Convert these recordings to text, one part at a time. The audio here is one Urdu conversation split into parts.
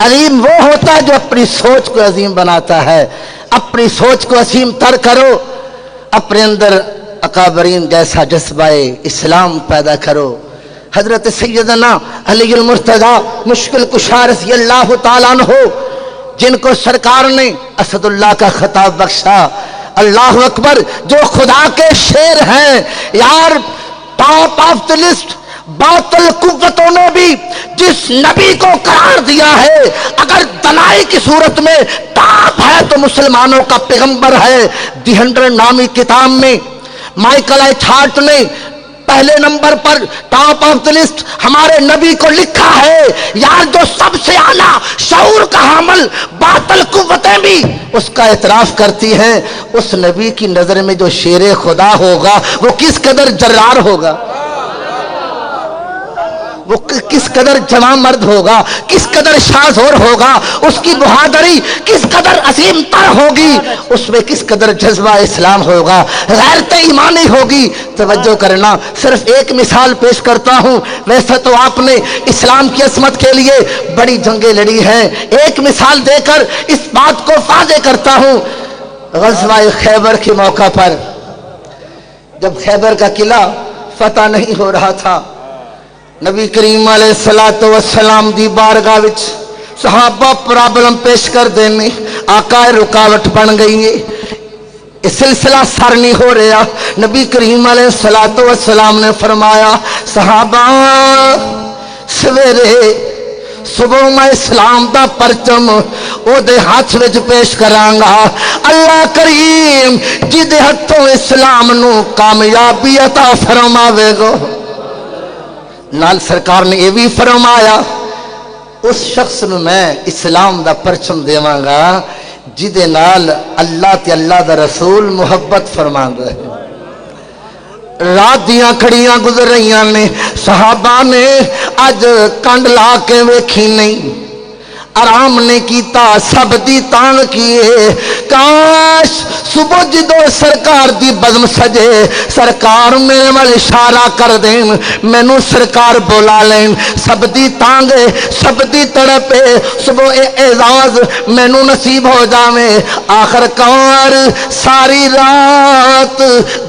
عظیم وہ ہوتا ہے جو اپنی سوچ کو عظیم بناتا ہے. اپنی سوچ کو عظیم تر کرو, اپنے اندر اکابرین جیسا جذبہ اسلام پیدا کرو. حضرت سیدنا علی المرتضیٰ مشکل کشا رضی اللہ تعالیٰ عنہ, جن کو سرکار نے اسد اللہ کا خطاب بخشا. اللہ اکبر, جو خدا کے شیر ہیں یار, ٹاپ آف دی لسٹ. باطل قوتوں نے بھی جس نبی کو قرار دیا ہے, اگر دلائی کی صورت میں ٹاپ ہے تو مسلمانوں کا پیغمبر ہے. دی 100 نامی کتاب میں مائیکل ایچ ہارٹ نے پہلے number per top of the list ہمارے نبی کو لکھا ہے. یار جو سب سے اعلیٰ شعور کا حامل باطل قوتیں بھی اس کا اعتراف کرتی ہیں, اس نبی کی نظر میں جو شیر خدا ہوگا وہ کس قدر جرار ہوگا, وہ کس قدر جوان مرد ہوگا, کس قدر شاذور ہوگا, اس کی بہادری کس قدر عظیم تر ہوگی, اس میں کس قدر جذبہ اسلام ہوگا, غیرت ایمانی ہوگی. توجہ کرنا, صرف ایک مثال پیش کرتا ہوں. ویسے تو آپ نے اسلام کی عظمت کے لیے بڑی جنگیں لڑی ہیں, ایک مثال دے کر اس بات کو واضح کرتا ہوں. غزوہ خیبر کے موقع پر جب خیبر کا قلعہ فتح نہیں ہو رہا تھا, نبی کریم علیہ الصلوۃ والسلام دی بارگاہ وچ صحابہ پرابلم پیش کر دینے, آقا رکاوٹ بن گئی ہے, اس سلسلہ سر نہیں ہو رہا. نبی کریم علیہ الصلوۃ والسلام نے فرمایا, صحابہ سویرے صبح میں اسلام دا پرچم او دے ہاتھ وچ پیش کرانگا, اللہ کریم جدے ہتھوں اسلام نو کامیابی عطا فرماوے گا. نال سرکار نے یہ بھی فرمایا, اس شخص نو میں اسلام دا پرچم دیواں گا جدے نال اللہ تے اللہ دا رسول محبت فرماندا ہے. رات دیاں کھڑیاں گزر رہیاں نے, صحابہ نے اج کنڈ لا کے ویکھی نہیں, آرام نے کیتا, سب دی تانگ کیے. کاش صبح جدو سرکار دی بزم سجے, سرکار میرے وال اشارہ کر دین, مینوں سرکار بولا لین. سب دی تانگے, سب دی تڑپے, صبح اعزاز مینوں نصیب ہو جاوے. آخر کار ساری رات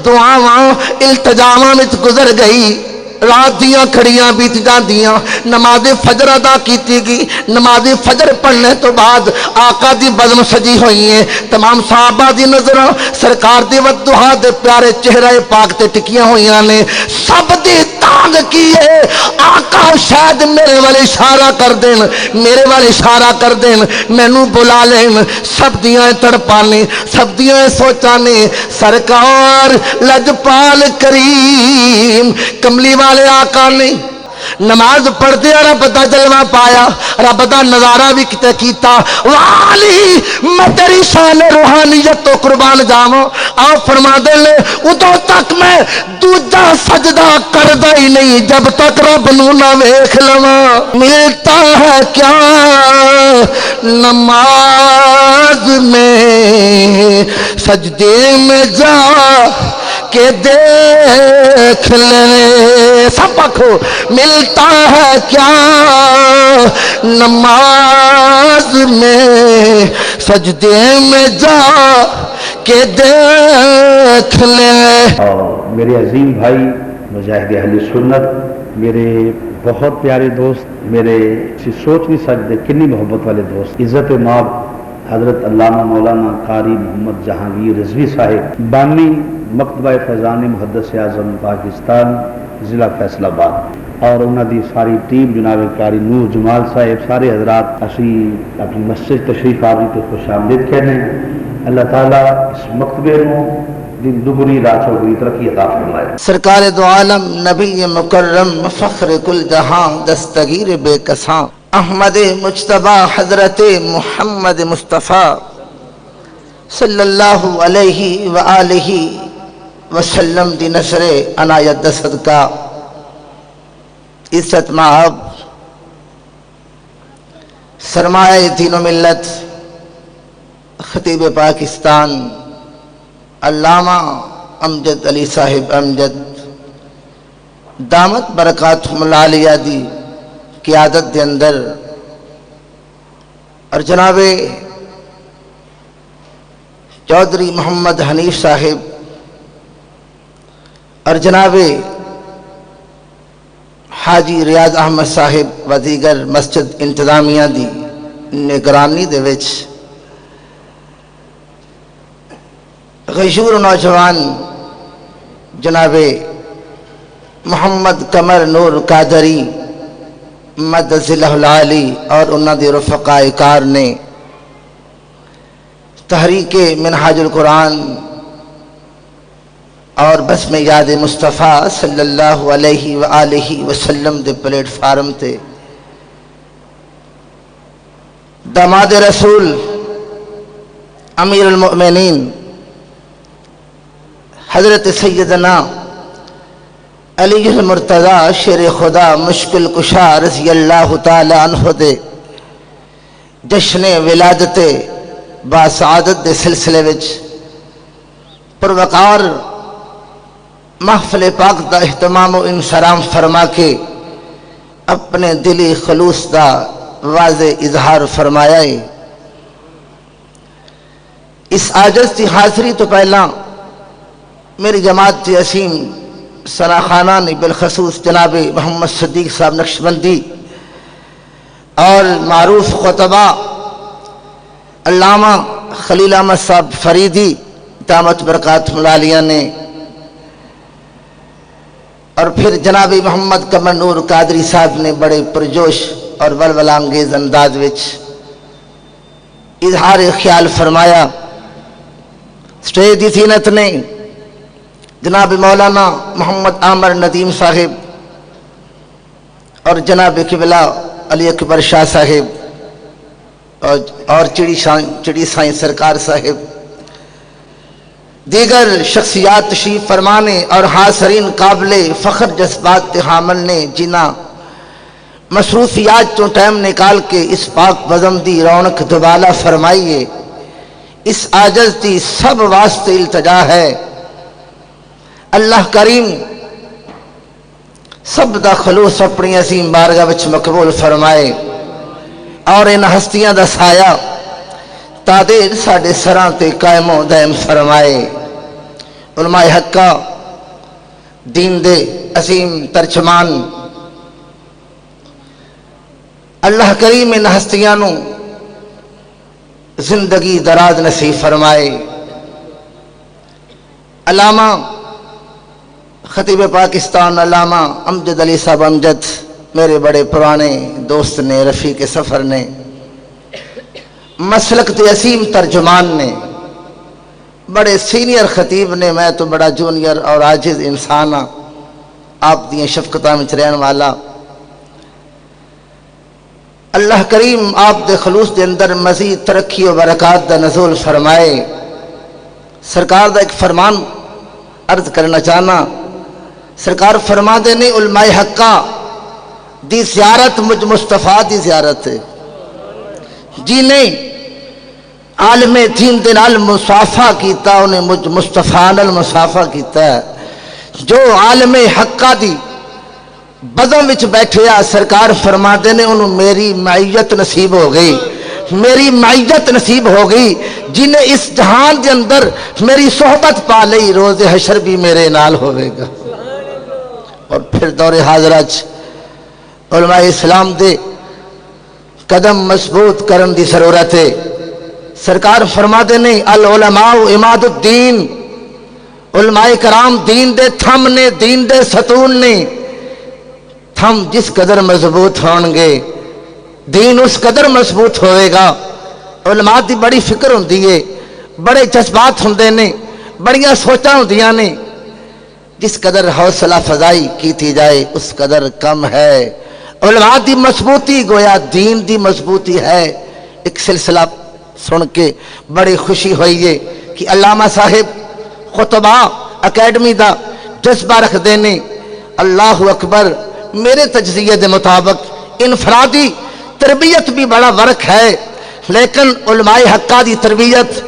دعاواں التجاواں وچ گزر گئی. رات دیاں کھڑیاں بیت جاندیاں, نماز فجر ادا کیتی گئی. نماز فجر پڑھنے تو بعد آقا دی بزم سجی ہوئی ہیں. تمام صحابہ دی نظراں سرکار دی ودعا دے پیارے چہرہ پاک تے ٹکیاں ہوئیاں نے. سب دی تانگ کیے, آقا شاید میرے والے اشارہ کر دین, میرے والے اشارہ کر دین, مینوں بلا لین. سب دیاں تڑپانے, سب دیاں سوچانے. سرکار لجپال کریم کملی والے آقا نے نماز پڑھ دیا, رب دا جلوہ پایا, رب دا نظارہ بھی کیتا. والی میں تیری شان روحانیت تو قربان جاواں. آپ فرما دے لے ادو تک میں دوجا سجدہ کردا ہی نہیں جب تک رب نو نہ ویکھ لواں. ملتا ہے کیا نماز میں سجدے میں جا کے دیکھ لے. سب پکھو, ملتا ہے کیا نماز میں سجدے میں جا کے دیکھ لے. اور میرے عظیم بھائی مجاہد اہل سنت, میرے بہت پیارے دوست, میرے سوچ نہیں سکتے کنی محبت والے دوست, عزت ماب حضرت علامہ مولانا قاری محمد جہانگیر رضوی صاحب, بانی مکتبہ فیضان محدث اعظم پاکستان ضلع فیصل آباد, اور انہوں دی ساری ٹیم, جناب قاری نور جمال صاحب, سارے حضرات اسی اپنی مسجد تشریف آوری تے خوش آمدید کہنے. اللہ تعالیٰ اس مکتبے نو دن دگنی رات چوگنی ترقی عطا فرمائے. سرکار دو عالم نبی مکرم فخر کل جہاں دستگیر بے کساں احمد مجتبی حضرت محمد مصطفیٰ صلی اللہ علیہ وآلہ وسلم دی نشر عنایت صدقہ عزت مآب سرمایہ دین و ملت خطیب پاکستان علامہ امجد علی صاحب امجد دامت برکاتہم العالیہ دی قیادت دے اندر اور جناب چودھری محمد حنیف صاحب اور جناب حاجی ریاض احمد صاحب و دیگر مسجد انتظامیہ دی نگرانی دے وچ غیور نوجوان جناب محمد قمر نور قادری مدد اللہ العالی اور انہاں دے رفقاء کار نے تحریک منہاج القرآن اور بسم یاد مصطفیٰ صلی اللہ علیہ وآلہ وسلم دے پلیٹ فارم تے داماد رسول امیر المؤمنین حضرت سیدنا علی المرتضی شیر خدا مشکل کشا رضی اللہ تعالی عنہ دے جشن ولادت باسعادت دے سلسلے وچ پروقار محفل پاک دا اہتمام و انصرام فرما کے اپنے دلی خلوص دا واضح اظہار فرمایا ہے۔ اس عاجز کی حاضری تو پہلا میری جماعت کی عظیم سراخانہ بالخصوص جناب محمد صدیق صاحب نقشبندی اور معروف خطبہ علامہ خلیل احمد صاحب فریدی دامت برکات ملالیہ نے اور پھر جناب محمد قمر نور قادری صاحب نے بڑے پرجوش اور ولولہ انگیز انداز وچ اظہار خیال فرمایا۔ سٹیج دی زینت نے جناب مولانا محمد عامر ندیم صاحب اور جناب قبلہ علی اکبر شاہ صاحب اور چڑی سائیں سرکار صاحب دیگر شخصیات تشریف فرمانے اور حاضرین قابل فخر جذبات حامل نے جنہ مصروفیات تو ٹائم نکال کے اس پاک بزم دی رونق دوبالا فرمائیے۔ اس عاجز دی سب واسطے التجا ہے اللہ کریم سب دا خلوص اپنی عظیم بارگاہ وچ مقبول فرمائے اور ان ہستیاں دا سایہ تادیر ساڑے سراں تے قائم و دائم فرمائے۔ علماء حقہ دین دے عظیم ترجمان اللہ کریم ان ہستیاں نو زندگی دراز نصیب فرمائے۔ علامہ خطیب پاکستان علامہ امجد علی صاحب امجد میرے بڑے پرانے دوست نے، رفیق سفر نے، مسلک تے عظیم ترجمان نے، بڑے سینئر خطیب نے، میں تو بڑا جونیئر اور عاجز انسان ہاں، آپ دیاں شفقتاں وچ رہن والا۔ اللہ کریم آپ دے خلوص دے اندر مزید ترقی و برکات دا نزول فرمائے۔ سرکار دا ایک فرمان عرض کرنا چاہنا، سرکار فرما دینے علماء حقہ دی زیارت مجھ مصطفیٰ دی زیارت ہے جی نہیں عالم دین دے نال مصافہ کیتا انہیں مجھ مصطفیٰ نال مصافہ کیتا ہے۔ جو عالم حقہ دی بدم وچ بیٹھے سرکار فرما دینے انہوں میری معیت نصیب ہو گئی، میری معیت نصیب ہو گئی، جنہیں اس جہان دے اندر میری صحبت پا لئی روز حشر بھی میرے نال ہوئے گا۔ اور پھر دور حاضرہ علماء اسلام دے قدم مضبوط کرن دی ضرورت ہے۔ سرکار فرما دینے العلماء اماد الدین، علماء کرام دین دے تھم نے، دین دے ستون نے۔ تھم جس قدر مضبوط ہونگے دین اس قدر مضبوط ہوئے گا۔ علماء دی بڑی فکر ہوندی ہے، بڑے جذبات ہوندے نے، بڑیاں سوچاں ہوندیاں نے، جس قدر حوصلہ فضائی کیتی جائے اس قدر کم ہے۔ علماء دی مضبوطی گویا دین دی مضبوطی ہے۔ ایک سلسلہ سن کے بڑی خوشی ہوئی ہے کہ علامہ صاحب خطبہ اکیڈمی دا جذبہ رکھ دینے۔ اللہ اکبر، میرے تجزیے دے مطابق انفرادی تربیت بھی بڑا ورک ہے، لیکن علماء حقہ دی تربیت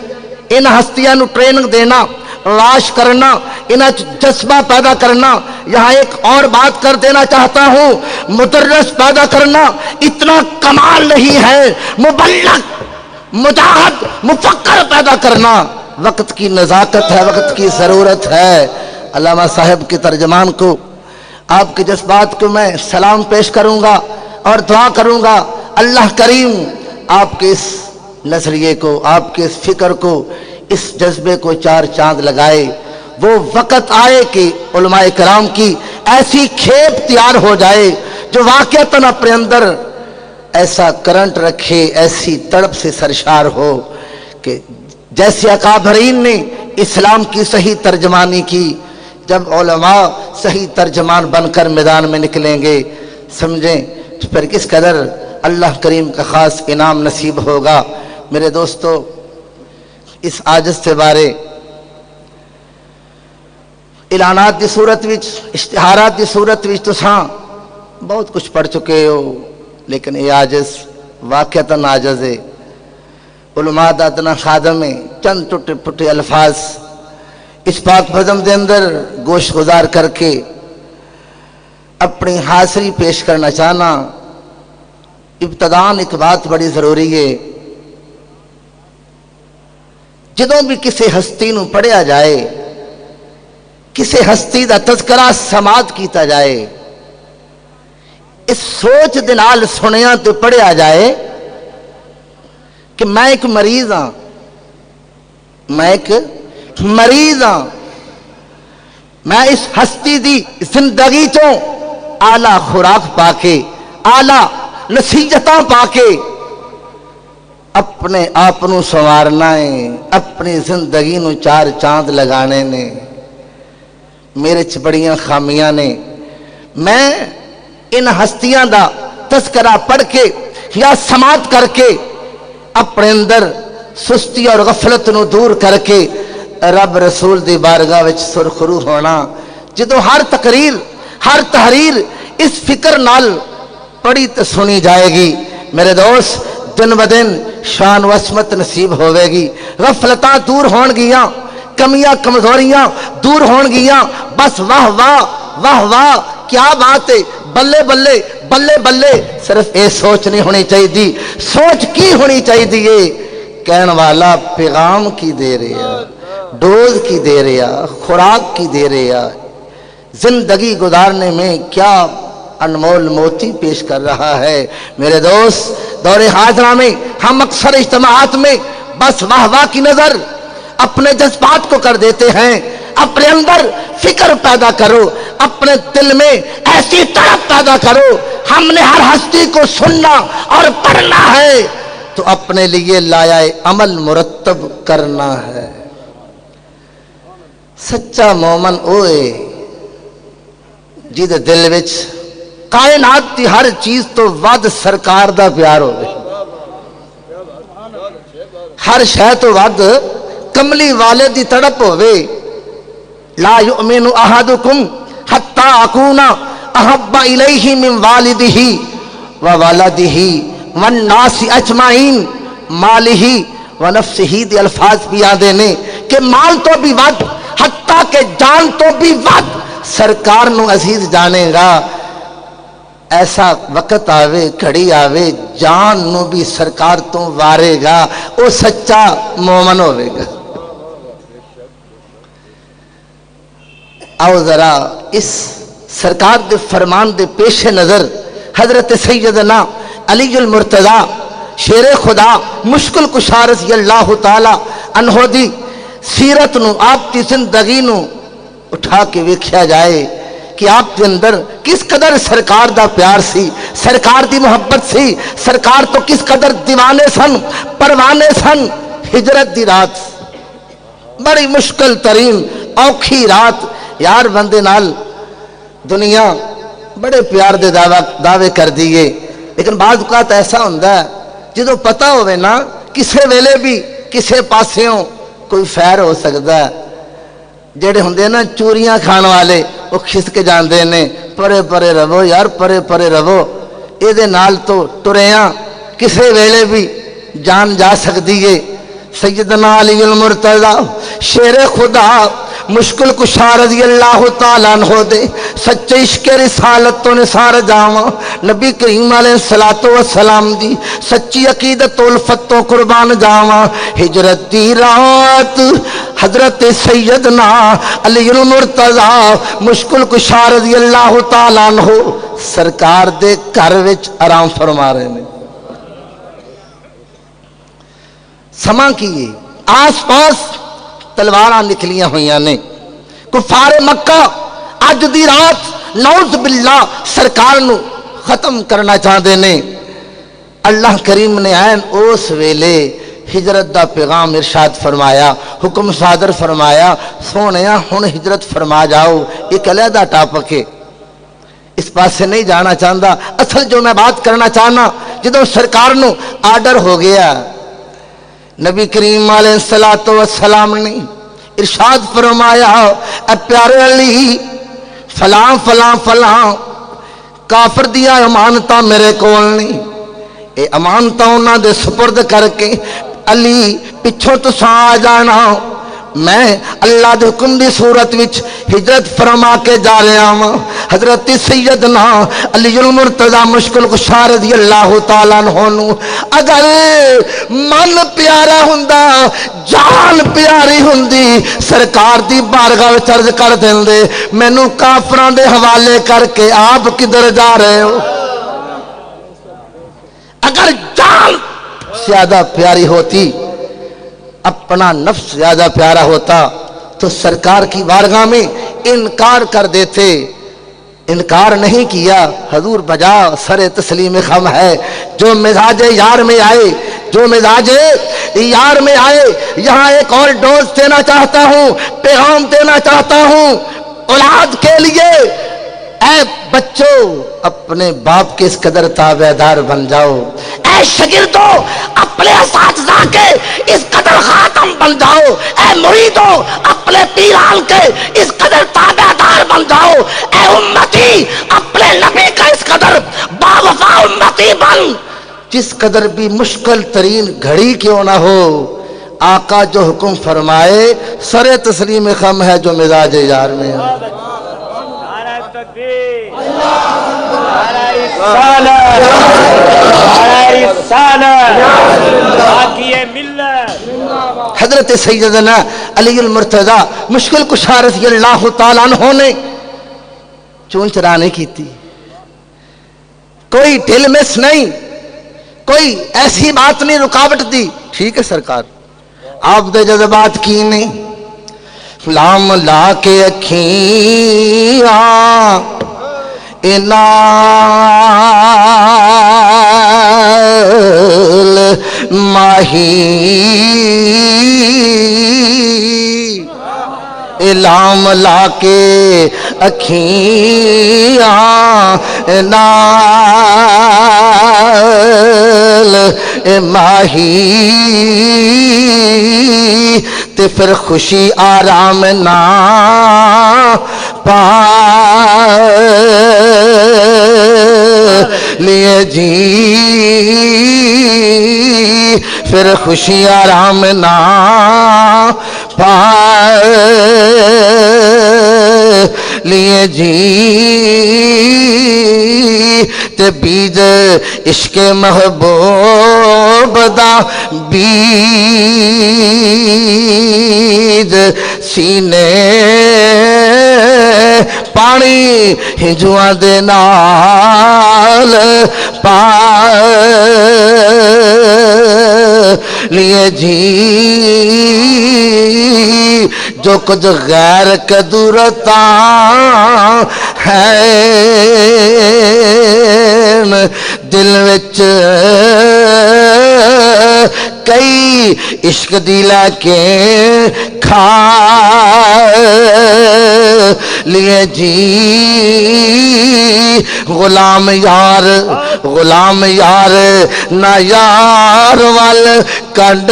ان ہستیاں نو ٹریننگ دینا، لاش کرنا، انہیں جذبہ پیدا کرنا. یہاں ایک اور بات کر دینا چاہتا ہوں, مدرس پیدا کرنا اتنا کمال نہیں ہے, مبلغ, مجاہد, مفکر پیدا کرنا وقت کی نزاکت ہے, وقت کی ضرورت ہے. علامہ صاحب کے ترجمان کو, آپ کے جذبات کو میں سلام پیش کروں گا اور دعا کروں گا, اللہ کریم آپ کے اس نظریے کو, آپ کے اس فکر کو, اس جذبے کو چار چاند لگائے. وہ وقت آئے کہ علماء کرام کی ایسی کھیپ تیار ہو جائے جو واقعتاً اپنے اندر ایسا کرنٹ رکھے, ایسی تڑپ سے سرشار ہو کہ جیسے اکابرین نے اسلام کی صحیح ترجمانی کی, جب علماء صحیح ترجمان بن کر میدان میں نکلیں گے, سمجھیں پھر کس قدر اللہ کریم کا خاص انعام نصیب ہوگا. میرے دوستو, اس عاجز سے بارے اعلانات دی صورت وچ, اشتہارات دی صورت وچ تساں بہت کچھ پڑھ چکے ہو, لیکن یہ عاجز واقعتاً عاجز ہے. علماء دا ادنا خادم ہے, چند ٹوٹے پھٹے الفاظ اس پاک بزم دے اندر گوش گزار کر کے اپنی حاضری پیش کرنا چاہنا. ابتدان ایک بات بڑی ضروری ہے, جدوں بھی کسی ہستی نو پڑھیا جائے, کسی ہستی دا تذکرہ سماعت کیتا جائے, اس سوچ دے نال سنیا تے پڑھیا جائے کہ میں ایک مریض ہاں, میں ایک مریض ہاں, میں اس ہستی دی زندگی چوں اعلیٰ خوراک پا کے, اعلیٰ نصیحتاں پا کے اپنے آپ نو سنوارنا ہے, اپنی زندگی نو چار چاند لگانے نے. میرے چ بڑیاں خامیاں نے, میں ان ہستیاں دا تذکرہ پڑھ کے یا سماعت کر کے اپنے اندر سستی اور غفلت نو دور کر کے رب رسول دی بارگاہ وچ سرخرو ہونا. جدو ہر تقریر, ہر تحریر اس فکر نال پڑھی تے سنی جائے گی, میرے دوست دن بدن شان و عصمت نصیب ہوئے گی, غفلتاں دور ہون گیاں, کمیاں کمزوریاں دور ہون گیاں. بس واہ واہ واہ واہ کیا بات ہے, بلے بلے بلے بلے. صرف اے سوچ نہیں ہونی چاہیے, سوچ کی ہونی چاہیے, کہن والا پیغام کی دے رہا, ڈوز کی دے رہا, خوراک کی دے رہا, زندگی گزارنے میں کیا انمول موتی پیش کر رہا ہے. میرے دوست دور حاضرہ میں ہم اکثر اجتماعات میں بس واہ واہ کی نظر اپنے جذبات کو کر دیتے ہیں. اپنے اندر فکر پیدا کرو, اپنے دل میں ایسی طرف پیدا کرو, ہم نے ہر ہستی کو سننا اور پڑھنا ہے تو اپنے لیے لایا عمل مرتب کرنا ہے. سچا مومن اوے جی دے دل وچ کائنات دی ہر چیز تو ود سرکار دا پیار ہوئے, ہر شے تو ود کملی والے دی تڑپ ہوئے. لا یؤمن احدکم حتی اکونا احب الیہ من والدہ وولدہ والناس اجمعین مالہ ونفسہ. دی الفاظ بھی آدھے نے کہ مال تو بھی ود, حتیٰ کہ جان تو بھی ود سرکار نو عزیز جانے گا. ایسا وقت آوے, گھڑی آوے, جان نو بھی سرکار تو وارے گا, او سچا مومن ہوئے گا. آؤ ذرا اس سرکار دے فرمان دے پیش نظر حضرت سیدنا علی المرتضی شیر خدا مشکل کشا رضی اللہ تعالی عنہ دی سیرت نو, آپ کی زندگی نو اٹھا کے ویکھیا جائے کہ آپ کے اندر کس قدر سرکار دا پیار سی, سرکار دی محبت سی, سرکار تو کس قدر دیوانے سن, پروانے سن. ہجرت دی رات, بڑی مشکل ترین اوکھی رات, یار بندے نال دنیا بڑے پیار دے دعوے کر دیئے, لیکن بعض اوقات ایسا ہوندہ ہے جدو پتہ ہوئے نا کسے ویلے بھی کسے پاسیوں کوئی فیر ہو سکتا ہے. جڑے ہوندے نا چوریاں کھان والے وہ کھس کے جاندے نے, پرے پرے رہو یار, پرے پرے رہو, اے دے نال تو ٹریاں کسے ویلے بھی جان جا سکتی ہے. سیدنا علی المرتضی شیر خدا مشکل کشا رضی اللہ تعالیٰ عنہ دے سچے عشق رسالت تو نثار جاواں، نبی کریم علیہ الصلوۃ والسلام دی سچی عقیدت و الفت تو قربان جاواں۔ ہجرت دی رات حضرت سیدنا علی المرتضی مشکل کشا رضی اللہ تعالیٰ عنہ سرکار دے گھر وچ آرام فرما رہے ہیں۔ سما کیے آس پاس تلواراں نکلیاں ہوئیاں نے، کفار مکہ اج دی رات نعوذ باللہ سرکار نو ختم کرنا چاہتے نے۔ اللہ کریم نے عین اس ویلے ہجرت دا پیغام ارشاد فرمایا، حکم صادر فرمایا، سونیا ہن ہجرت فرما جاؤ۔ ایک علیحدہ ٹاپک ہے، اس پاس سے نہیں جانا چاہتا۔ اصل جو میں بات کرنا چاہنا، جدو سرکار نو آرڈر ہو گیا، نبی کریم علیہ الصلوۃ والسلام نے ارشاد فرمایا، اے پیارے علی فلاں فلاں فلاں کافر دیا امانتاں میرے کول نہیں، اے امانتاں انہاں دے سپرد کر کے علی پچھوں تساں آ جانا، میں اللہ دے حکم دی صورت وچ ہجرت فرما کے جا رہا ہوں۔ حضرت سیدنا علی المرتضی مشکل کشا رضی اللہ تعالیٰ عنہ نو اگر من پیارا ہوندا، جان پیاری ہوندی، سرکار دی بارگاہ وچ عرض کر دیندے مینوں کافراں دے حوالے کر کے آپ کدھر جا رہے ہو۔ اگر جان زیادہ پیاری ہوتی، اپنا نفس زیادہ پیارا ہوتا تو سرکار کی بارگاہ میں انکار کر دیتے، انکار نہیں کیا۔ حضور بجا سر تسلیم خم ہے، جو مزاج یار میں آئے، جو مزاج یار میں آئے۔ یہاں ایک اور ڈوز دینا چاہتا ہوں، پیغام دینا چاہتا ہوں اولاد کے لیے، اے بچوں اپنے باپ کے اس قدر تابع دار بن جاؤ، اے شاگردوں اپنے اساتذہ کے اس قدر خاتم بن جاؤ، اے مریدوں اپنے پیران کے اس قدر تابع دار بن جاؤ، اے امتی اپنے نبی کا اس قدر باوفا امتی بن۔ جس قدر بھی مشکل ترین گھڑی کیوں نہ ہو، آقا جو حکم فرمائے سر تسلیم خم ہے جو مزاج یار میں ہے۔ حضرت سیدنا علی المرتضی مشکل کشا رضی اللہ تعالیٰ عنہ نے چون چرا نہیں کی تھی، کوئی ڈھل مس نہیں، کوئی ایسی بات نہیں رکاوٹ دی۔ ٹھیک ہے سرکار آپ دے جذبات کی نہیں، لام لا کے اکھیاں انال ماہی لام لا کے اکھیاں انال ماہی تے پھر خوشی آرام نہ پا لیے جی، پھر خوشی آرام نہ پا لیے جی، تے بیج عشق محبوب دا بیج سینے پانی ہجواں دے نال پا لیے جی، جو کچھ غیر قدرتاں ہے دل وچ کئی عشق دی لے کے کھا لیے جی، غلام یار غلام یار نہ یار وال کنڈ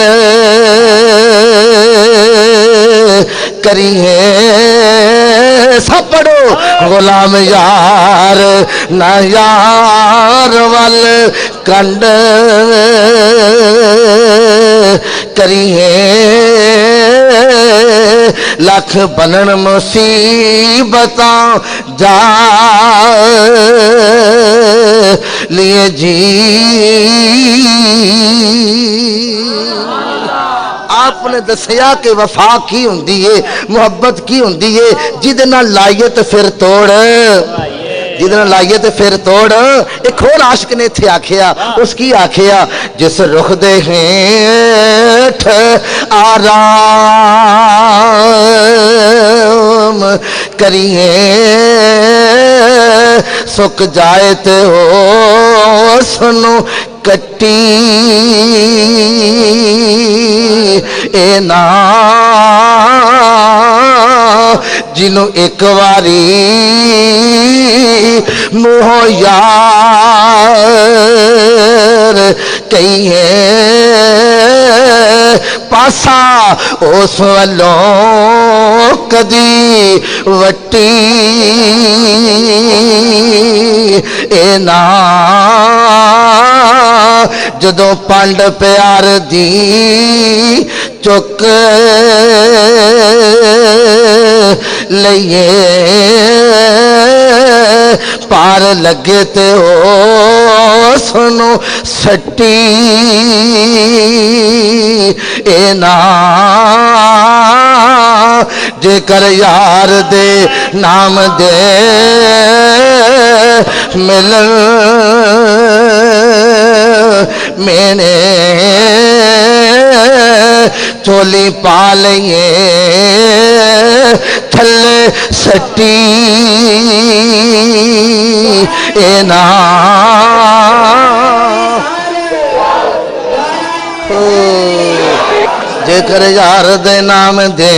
کری ہے، سب پڑھو غلام یار نہ یار وال کنڈ کری ہے، لکھ بنن مصیبتاں جا لیے جی آپ نے دسیا کہ وفا کی ہوندی ہے محبت کی ہوندی ہے جدے نال لائیے تے پھر توڑ جدے نال لائیے تے پھر توڑ ایک اور عاشق نے تھے آکھیا اس کی آکھیا جس رخ دے ہیٹھ آرام کریے سک جائے تے ہو سنو کٹی اے نا جنوں ایک واری مہیار کہیے پاسا اس والوں کدی وٹی اے نا جدوں پانڈ پیار دی چک لئیے پار لگے تے ہو سنو سٹی اے نا جے کر یار دے نام دے ملن میں نے چولی پا لئیے تھلے سٹی اے نا جے کر یار دے نام دے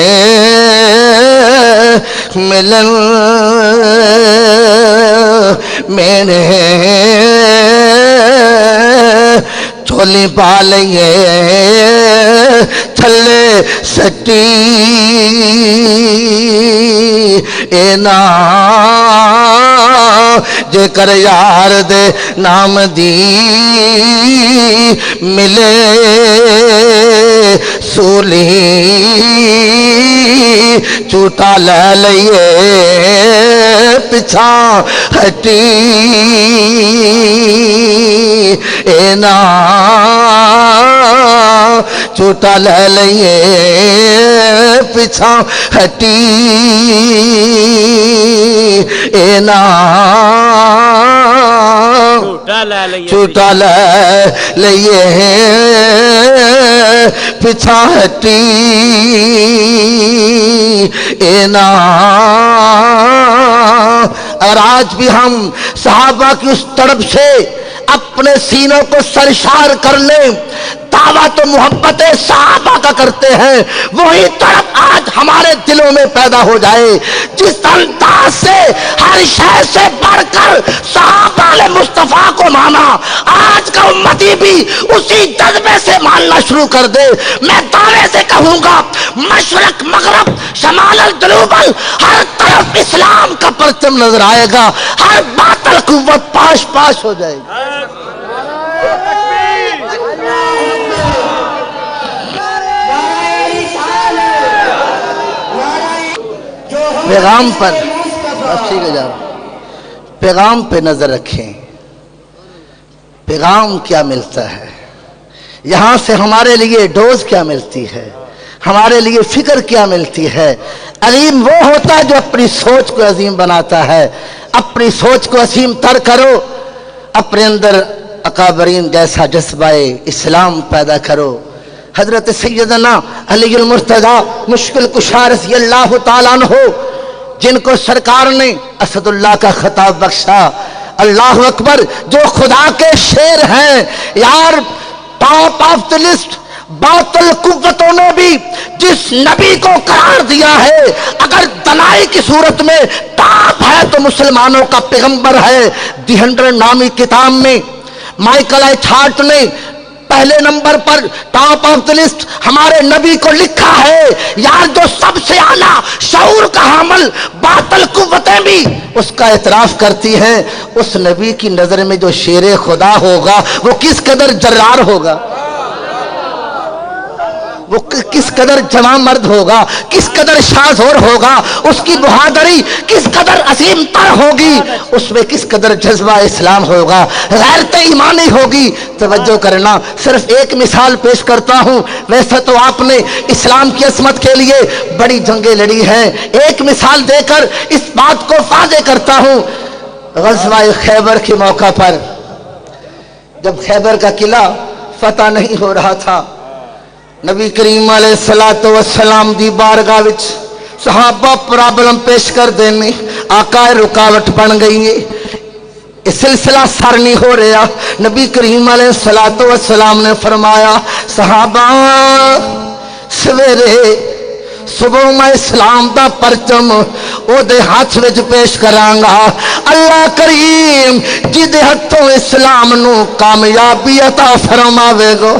ملن میں نے چولی پا لئیے تھلے سٹی اے نا جے کر یار دے نام دی ملے سولی چوٹا لے لئیے پچھا ہٹی اے نا چوٹا لے لئیے پچھا ہٹی اے نا چوٹا لے لئیے پچھا ہٹی اے نا اور آج بھی ہم صحابہ کی اس طرف سے اپنے سینوں کو سرشار کر لیں دعویٰ تو محبت صحابہ کا کرتے ہیں وہی طرف آج ہمارے دلوں میں پیدا ہو جائے جس انداز سے ہر شے سے بڑھ کر صحابہ نے مصطفیٰ کو مانا آج کا امتی بھی اسی جذبے سے ماننا شروع کر دے میں دعوے سے کہوں گا مشرق مغرب شمال جنوب ہر طرف اسلام کا پرچم نظر آئے گا ہر باطل قوت پاش پاش ہو جائے گی پیغام پر پیغام پہ نظر رکھیں پیغام کیا ملتا ہے یہاں سے ہمارے لیے ڈوز کیا ملتی ہے ہمارے لیے فکر کیا ملتی ہے عظیم وہ ہوتا ہے جو اپنی سوچ کو عظیم بناتا ہے اپنی سوچ کو عظیم تر کرو اپنے اندر اکابرین جیسا جذبہ اسلام پیدا کرو حضرت سیدنا علی المرتضیٰ مشکل کشا رضی اللہ تعالیٰ عنہ جن کو سرکار نے اسد اللہ کا خطاب بخشا اللہ اکبر جو خدا کے شیر ہیں یار ٹاپ آف دی لسٹ باطل قوتوں نے بھی جس نبی کو قرار دیا ہے اگر دنائی کی صورت میں ٹاپ ہے تو مسلمانوں کا پیغمبر ہے دی 100 نامی کتاب میں مائیکل ایچ ہارٹ نے پہلے number per top of the list ہمارے نبی کو لکھا ہے یار جو سب سے اعلیٰ شعور کا حامل باطل قوتیں بھی اس کا اعتراف کرتی ہیں اس نبی کی نظر میں جو شیر خدا ہوگا وہ کس قدر جرار ہوگا وہ کس قدر جوان مرد ہوگا، کس قدر شاذور ہوگا، اس کی بہادری کس قدر عظیم تر ہوگی، اس میں کس قدر جذبہ اسلام ہوگا، غیرت ایمانی ہوگی۔ توجہ کرنا، صرف ایک مثال پیش کرتا ہوں، ویسے تو آپ نے اسلام کی عظمت کے لیے بڑی جنگیں لڑی ہیں، ایک مثال دے کر اس بات کو واضح کرتا ہوں۔ غزوہ خیبر کے موقع پر جب خیبر کا قلعہ فتح نہیں ہو رہا تھا، نبی کریم علیہ الصلوۃ والسلام دی بارگاہ وچ صحابہ پرابلم پیش کر دینے، آقا رکاوٹ بن گئی ہے، یہ سلسلہ سر نہیں ہو رہا۔ نبی کریم علیہ الصلوۃ والسلام نے فرمایا صحابہ سویرے صبح میں اسلام دا پرچم او دے ہاتھ وچ پیش کرانگا، اللہ کریم جدے ہتھوں اسلام نو کامیابی عطا فرماوے گا۔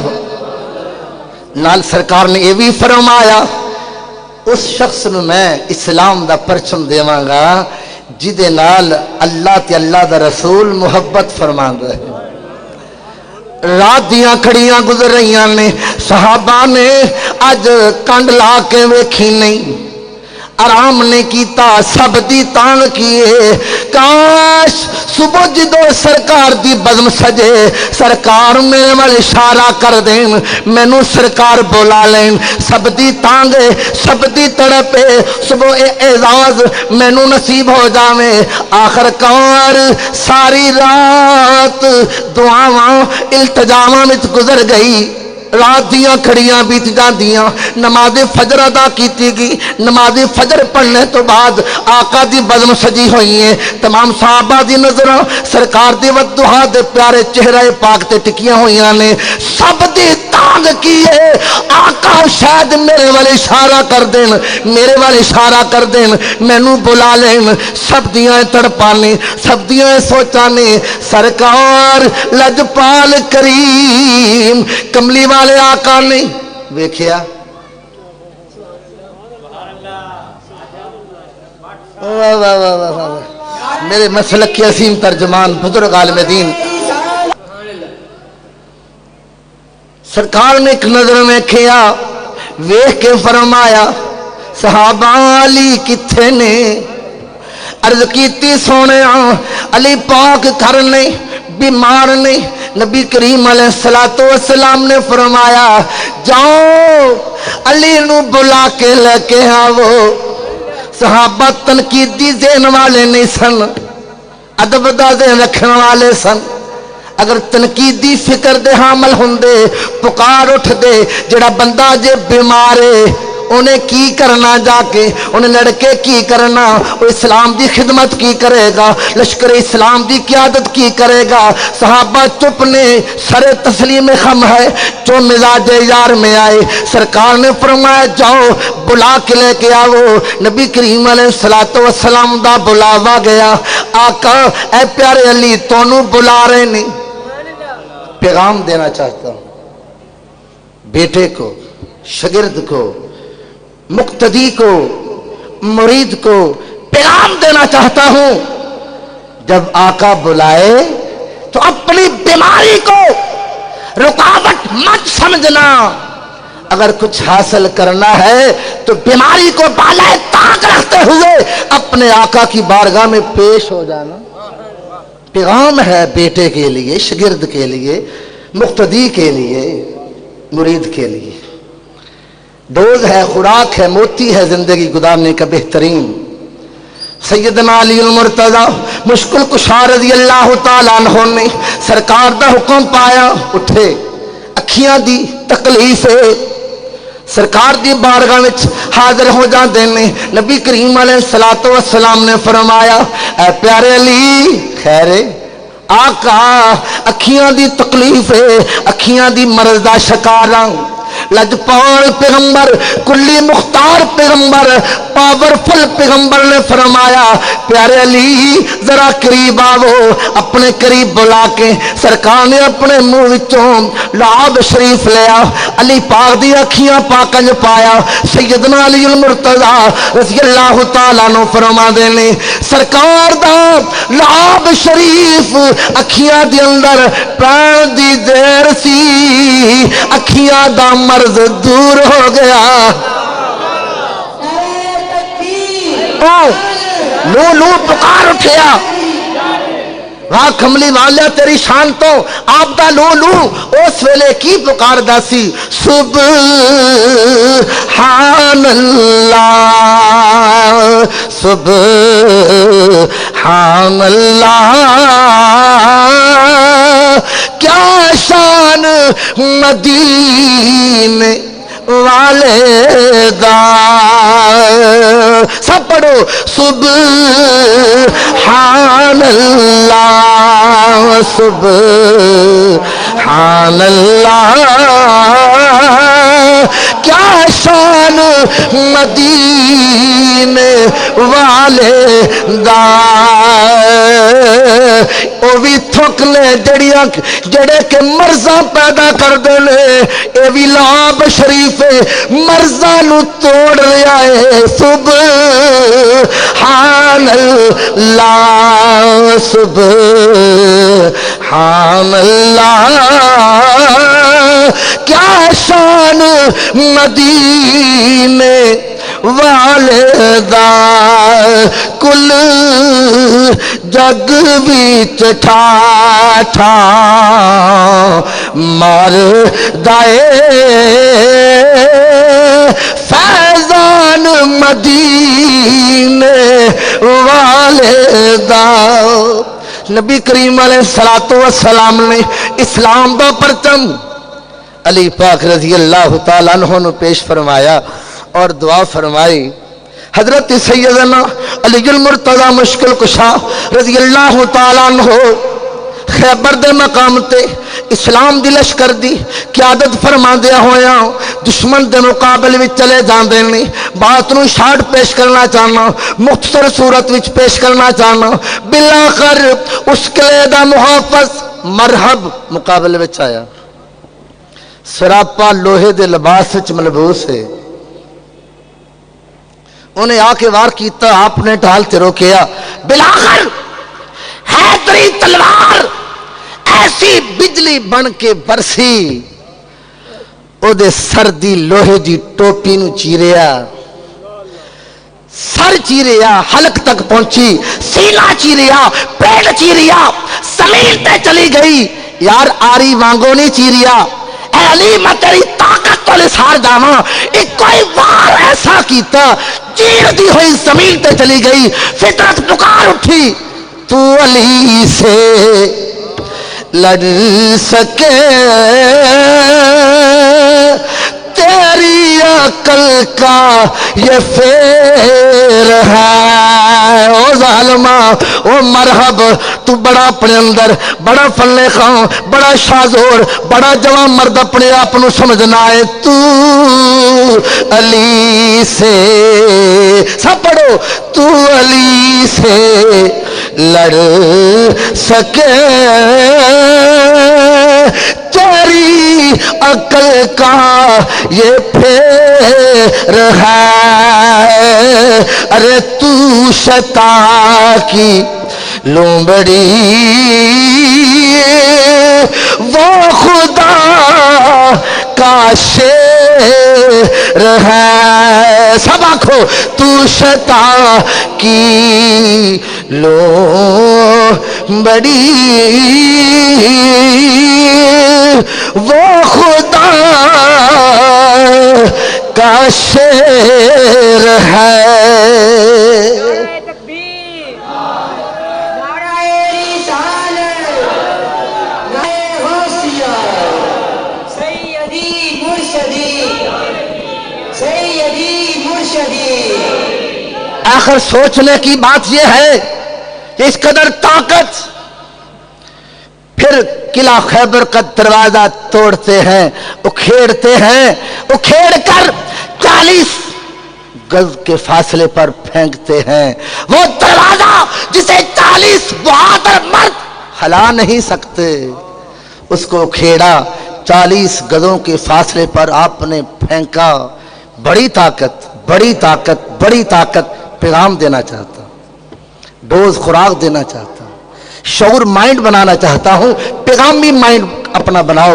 نال سرکار نے یہ بھی فرمایا اس شخص نو میں اسلام دا پرچم دیواں گا جدے نال اللہ تے اللہ دا رسول محبت فرماندا ہے۔ رات دیاں کھڑیاں گزر رہیاں نے، صحابہ نے اج کنڈ لا کے ویکھی نہیں، آرام نے کیتا، سب دی تانگ کیے، کاش صبح جدو سرکار دی بزم سجے سرکار میرے وال اشارہ کر دین، مینوں سرکار بولا لین، سب دی تانگ سب دی تڑپ صبح اعزاز مینوں نصیب ہو جاوے۔ آخر کار ساری رات دعاواں التجاواں وچ گزر گئی، رات دیاں کھڑیاں بیت جاندیاں، نماز فجر ادا کیتی گئی، نماز فجر پڑھنے تو بعد آقا دی بزم سجی ہوئی ہیں، تمام صحابہ دی نظروں سرکار دی ودعا دے پیارے چہرہ پاک تے ٹکیاں ہوئیاں نے، سب دی تانگ کیے، آقا شاید میرے والے اشارہ کر دین، میرے والے اشارہ کر دین، مینوں بلا لین، سب دیاں تڑپانے، سب دیاں سوچانے، سرکار لجپال کریم کملی والے آقا نے ویکھیا، واہ واہ واہ واہ واہ، میرے مسلک کے عظیم ترجمان بزرگ عالم دین سرکار نے ایک نظر میں کھیا، ویکھ کے فرمایا صحابہ علی کتھے نے؟ عرض کیتی سونے علی پاک کرنے بیمار نے۔ نبی کریم علیہ الصلوۃ والسلام نے فرمایا جاؤ علی نو بلا کے لے کے آؤ۔ صحابہ تنقیدی ذہن والے نہیں سن، ادب دا ذہن رکھنے والے سن، اگر تنقیدی فکر دے حامل ہوندے پکار اٹھ دے جڑا بندہ جے بیمار ہے انہیں کی کرنا، جا کے انہیں لڑکے کی کرنا، وہ اسلام دی خدمت کی کرے گا، لشکر اسلام دی قیادت کی کرے گا۔ صحابہ چپ نے، سر تسلیم خم ہے، جو مزاج یار میں آئے، سرکار نے فرمایا جاؤ بلا کے لے کے آؤ۔ نبی کریم علیہ الصلوۃ والسلام دا بلاوا گیا، آقا اے پیارے علی تونوں بلا رہے نہیں، پیغام دینا چاہتا ہوں بیٹے کو، شاگرد کو، مقتدی کو، مرید کو پیغام دینا چاہتا ہوں، جب آقا بلائے تو اپنی بیماری کو رکاوٹ مت سمجھنا، اگر کچھ حاصل کرنا ہے تو بیماری کو بالائے طاق رکھتے ہوئے اپنے آقا کی بارگاہ میں پیش ہو جانا۔ پیغام ہے بیٹے کے لیے، شاگرد کے لیے، مقتدی کے لیے، مرید کے لیے، ڈوز ہے، خوراک ہے، موتی ہے زندگی گزارنے کا بہترین۔ سیدنا علی المرتضیٰ مشکل کشا رضی اللہ تعالیٰ عنہ نے سرکار دا حکم پایا، اٹھے، اکھیاں دی تکلیف ہے، سرکار دی بارگاہ وچ حاضر ہو جاندے نے۔ نبی کریم علیہ الصلوۃ والسلام نے فرمایا اے پیارے علی خیر ہے؟ آقا اکھیاں دی تکلیف ہے، اکھیاں دی مرض دا شکاراں، لجپال پیغمبر، کلی مختار پیغمبر، پاورفل پیغمبر نے فرمایا پیارے علی ذرا قریب آو۔ اپنے قریب بلا کے سرکار نے اپنے منہ وچوں لعاب شریف لیا، علی پاک دی اکھیاں پاکنج پایا۔ سیدنا علی المرتضیٰ رضی اللہ تعالیٰ عنہ فرما دینے سرکار دا لعاب شریف اکھیاں دی اندر پین دی دیر سی، اکھیاں دا مرض دور ہو گیا. لو لو پکار اٹھیا. واہ کملی والیا تیری شان تو آپ دا لو لو اس ویلے کی پکار دا سی. سبحان اللہ سبحان اللہ کیا شان مدینے والے دا. سب پڑھو سبحان اللہ سبحان اللہ کیا شان مدینے والے دا. او بھی تھک لے جڑے کہ مرضاں پیدا کر دے لے. اے بھی لاب شریف مرضاں نو توڑ لیا ہے. سبحان اللہ سبحان اللہ کیا شان مدینے والے دا. کل جگ وچ ٹھاٹھا مار دائے فیضان مدینے والے دا. نبی کریم علیہ الصلوۃ والسلام نے اسلام دا پرچم علی پاک رضی اللہ تعالیٰ عنہ نے پیش فرمایا اور دعا فرمائی. حضرت سیدنا علی المرتضی مشکل کشا رضی اللہ تعالیٰ عنہ خیبر دے مقام تے اسلام دی لشکر دی قیادت فرما دیا ہویا دشمن دے مقابل وچ چلے جاندے نے. بات نو شارٹ پیش کرنا چاہنا مختصر صورت وچ پیش کرنا چاہنا. بالآخر اس قلعے دا محافظ مرحب مقابلے وچ آیا. سراپا لوہے دے لباس وچ ملبوس ہے. انہیں آ کے وار کیتا آپ نے ڈھال تے روکیا. بالآخر حیدری تلوار ایسی بجلی بن کے برسی او دے سر دی لوہے دی ٹوپی نو چیریا. سر چیریا حلق تک پہنچی. سینہ چیریا پیٹ چیریا زمین تے چلی گئی. یار آری وانگو نہیں چیریا. اے علی میں تیری طاقت تو لسار جاواں. ایک کوئی وار ایسا کیتا چیر دی ہوئی زمین تے چلی گئی. فطرت پکار اٹھی تو علی سے لڑ سکے تیری عقل کا یہ فیر ہے. او ظالمہ او مرحب تو بڑا اپنے اندر بڑا فلے خان بڑا شازور بڑا جوان مرد اپنے آپ نو سمجھنا ہے. تو علی سے سب پڑھو تو علی سے لڑ سکے تیری عقل کا یہ پھیر ہے. ارے تو شتا کی لومبڑی وہ خدا کا شیر ہے. سب آنکھو تو شتا کی لومبڑی وہ خدا کا شیر ہے. آخر سوچنے کی بات یہ ہے کہ اس قدر طاقت. پھر قلعہ خیبر کا دروازہ توڑتے ہیں اکھیڑتے ہیں. اکھیڑ کر 40 گز کے فاصلے پر پھینکتے ہیں. وہ دروازہ جسے 40 بہادر مرد ہلا نہیں سکتے اس کو اکھیڑا. 40 گزوں کے فاصلے پر آپ نے پھینکا. بڑی طاقت بڑی طاقت بڑی طاقت. پیغام دینا چاہتا ہوں ڈوز خوراک دینا چاہتا ہوں شعور مائنڈ بنانا چاہتا ہوں. پیغامی مائنڈ اپنا بناؤ.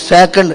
2nd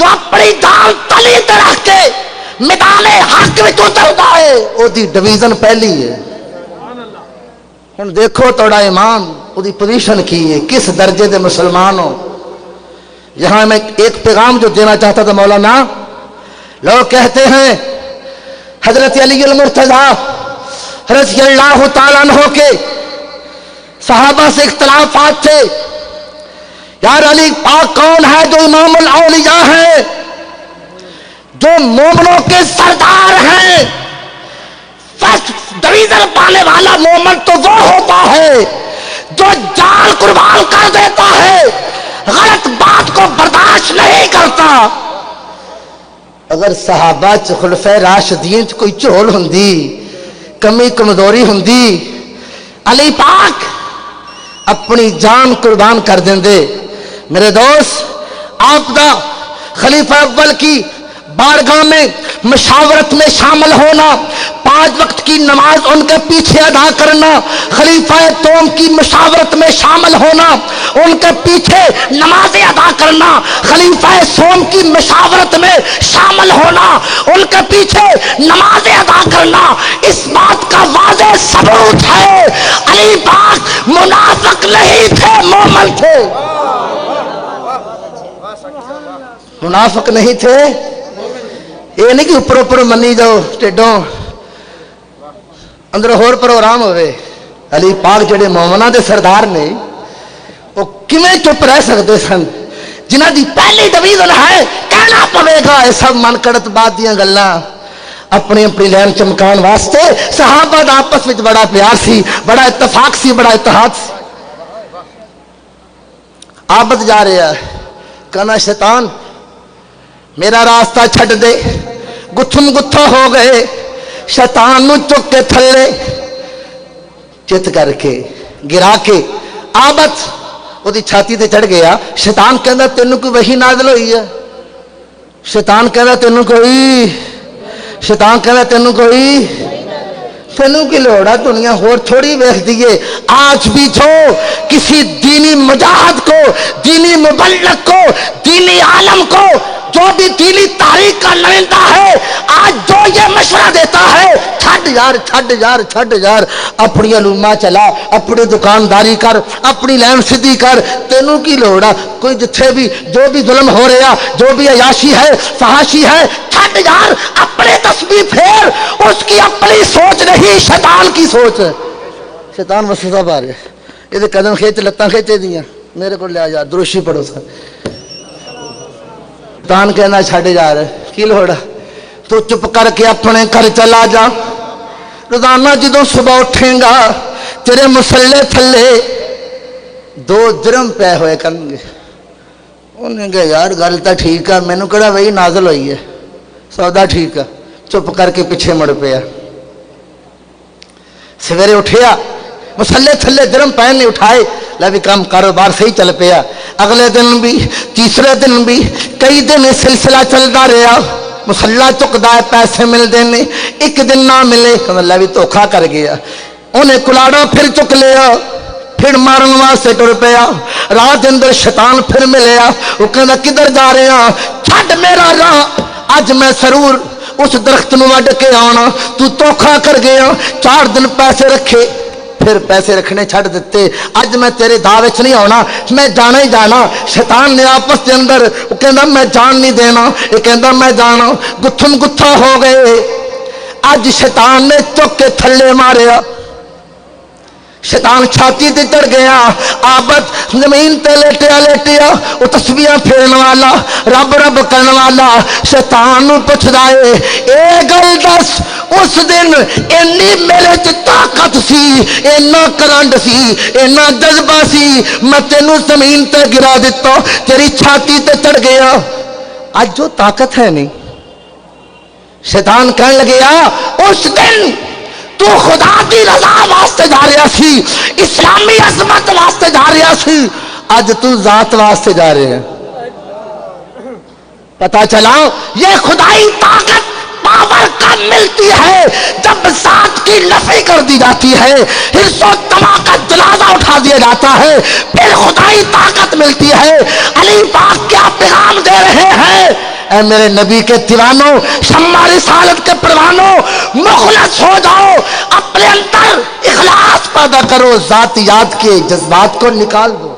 جو اپنی جان تلی تے رکھ کے میدان حق وچ اتردا ہے او دی ڈویژن پہلی ہے. ہن دیکھو تھوڑا ایمان او دی پوزیشن کی ہے, کس درجے دے مسلمان ہو. یہاں میں ایک پیغام جو دینا چاہتا تھا مولانا, لوگ کہتے ہیں حضرت علی المرتضی رضی اللہ تعالیٰ عنہ کے صحابہ سے اختلافات تھے. یار علی پاک کون ہے جو امام الاولیاء ہے, جو مومنوں کے سردار ہیں. فرسٹ ڈویژن پانے والا مومن تو وہ ہوتا ہے جو جان قربان کر دیتا ہے, غلط بات کو برداشت نہیں کرتا. اگر صحابہ خلفائے راشدین کوئی چول ہوندی, کمی کمزوری ہوندی, علی پاک اپنی جان قربان کر دیندے. میرے دوست, آپ دا خلیفہ اول کی بارگاہ میں مشاورت میں شامل ہونا, 5 وقت کی نماز ان کے پیچھے ادا کرنا, خلیفہ دوم کی مشاورت میں شامل ہونا, ان کے پیچھے نمازیں ادا کرنا, خلیفہ سوم کی مشاورت میں شامل ہونا, ان کے پیچھے نمازیں ادا کرنا, اس بات کا واضح ثبوت ہے علی پاک منافق نہیں تھے, مومن تھے. منافق نہیں تھے. یہ نہیں کہ اوپر اوپر منی جاؤ ٹھڈوں اندر ہور پروگرام ہوئے. علی پاک جڑے مومناں دے سردار نے وہ کیویں چپ رہ سکتے سن جنہ دی پہلی ڈویژن ہے. کہنا پوے گا یہ سب من کڑت بات دیاں گلاں اپنی اپنی لین چمکان واسطے. صحابہ دا آپس وچ بڑا پیار سی, بڑا اتفاق سی, بڑا اتحاد سی. عابد جا رہا ہے, کہنا شیطان میرا راستہ چھڈ دے. گتھم گتھا ہو گئے, شیطان نو چک کے تھلے چت کر کے گرا کے عابد وہ دی چھاتی تے چڑھ گیا. شیطان کہندا تینوں کوئی وحی نازل ہوئی ہے, شیطان کہندا تینوں کوئی, شیطان کہندا تینوں کوئی, تینوں کی لوڑا دنیا ہور تھوڑی ویکھ دیے. آج بھی جو کسی دینی مجاہد کو, دینی مبلغ کو, دینی عالم کو, جو بھی دینی تاریخ کا نمائندہ ہے, آج جو یہ مشورہ دیتا ہے چھڈ یار چھڈ یار چھڈ یار, اپنی علوما چلا, اپنی دکانداری کر, اپنی لین سدھی کر, تینوں کی لوڑا کوئی جتھے بھی جو بھی ظلم ہو رہا, جو بھی عیاشی ہے, فحاشی ہے, چھڈ یار, اپنے تسبیح پھیر. اس کی اپنی سوچ نہیں, شیطان کی سوچ ہے. شیطان وسوسہ پا رہے, یہ قدم کھینچ لتاں کھینچے دیاں, میرے کو لیا یار دروشی پڑھو سا. شیطان کہنا چھڈ یار کی لوڑا, تو چپ کر کے اپنے گھر چلا جا. روزانہ جدوں صبح اٹھیں گا تیرے مسلے تھلے 2 درم پے ہوئے کرن گے. انہیں کہا یار گل تو ٹھیک ہے, مینوں کہڑا وہی نازل ہوئی ہے, سودا ٹھیک ہے. چپ کر کے پیچھے مڑ پیا. سویرے اٹھیا, مسلے تھلے درم پے نہیں اٹھائے, لے بھی کام کاروبار صحیح چل پیا. اگلے دن بھی, تیسرے دن بھی, کئی دن سلسلہ چلتا رہا. مسلح چکتا ہے, پیسے ملتے ہیں, ایک دن نہ ملے, اللہ بھی دھوکھا کر گیا. انہیں کلاڑا پھر چک لیا, پھر مارن واسطے ٹر پیا. رات اندر شیطان پھر ملیا, وہ کہنا کدھر جا رہے ہیں, چھڈ میرا راہ, اج میں ضرور اس درخت نو وڈ کے آنا, تو دھوکھا کر گیا. 4 دن پیسے رکھے, پھر پیسے رکھنے چھڑ دیتے. اج میں تیرے دعوے چ نہیں آنا, میں جانا ہی جانا. شیطان نے آپس کے اندر وہ کہندا میں جان نہیں دینا, یہ کہندا میں جانا. گتھم گتھا ہو گئے. اج شیطان نے چک کے تھلے ماریا, شیطان چھاتی تے چڑھ گیا. عابد زمین تے لیٹیا لیٹیا, وہ تسبیحاں پھیرن والا, رب رب کرن والا, شیطان نو پوچھدا اے اے گل دس, اس دن اینی میرے چ طاقت سی, اینا کرنٹ سی, اینا جذبہ سی, میں تینوں زمین تے گرا دیتا, تیری چھاتی تے چڑھ گیا. اج جو طاقت ہے نہیں. شیطان کہنے لگیا اس دن تو خدا کی رضا واسطے جا رہا سی, اسلامی عظمت واسطے جا رہا سی, اج تو ذات واسطے جا رہے ہیں. پتا چلا یہ خدائی طاقت پاور کا ملتی ہے جب ذات کی نفی کر دی جاتی ہے. حرص و طمع کا جنازہ اٹھا دیا جاتا ہے، پھر خدائی طاقت ملتی ہے۔ علی پاک کیا پیغام دے رہے ہیں؟ اے میرے نبی کے دیوانوں، شمع رسالت کے پروانوں، مخلص ہو جاؤ، اپنے اندر اخلاص پیدا کرو، ذاتیات کے جذبات کو نکال دو۔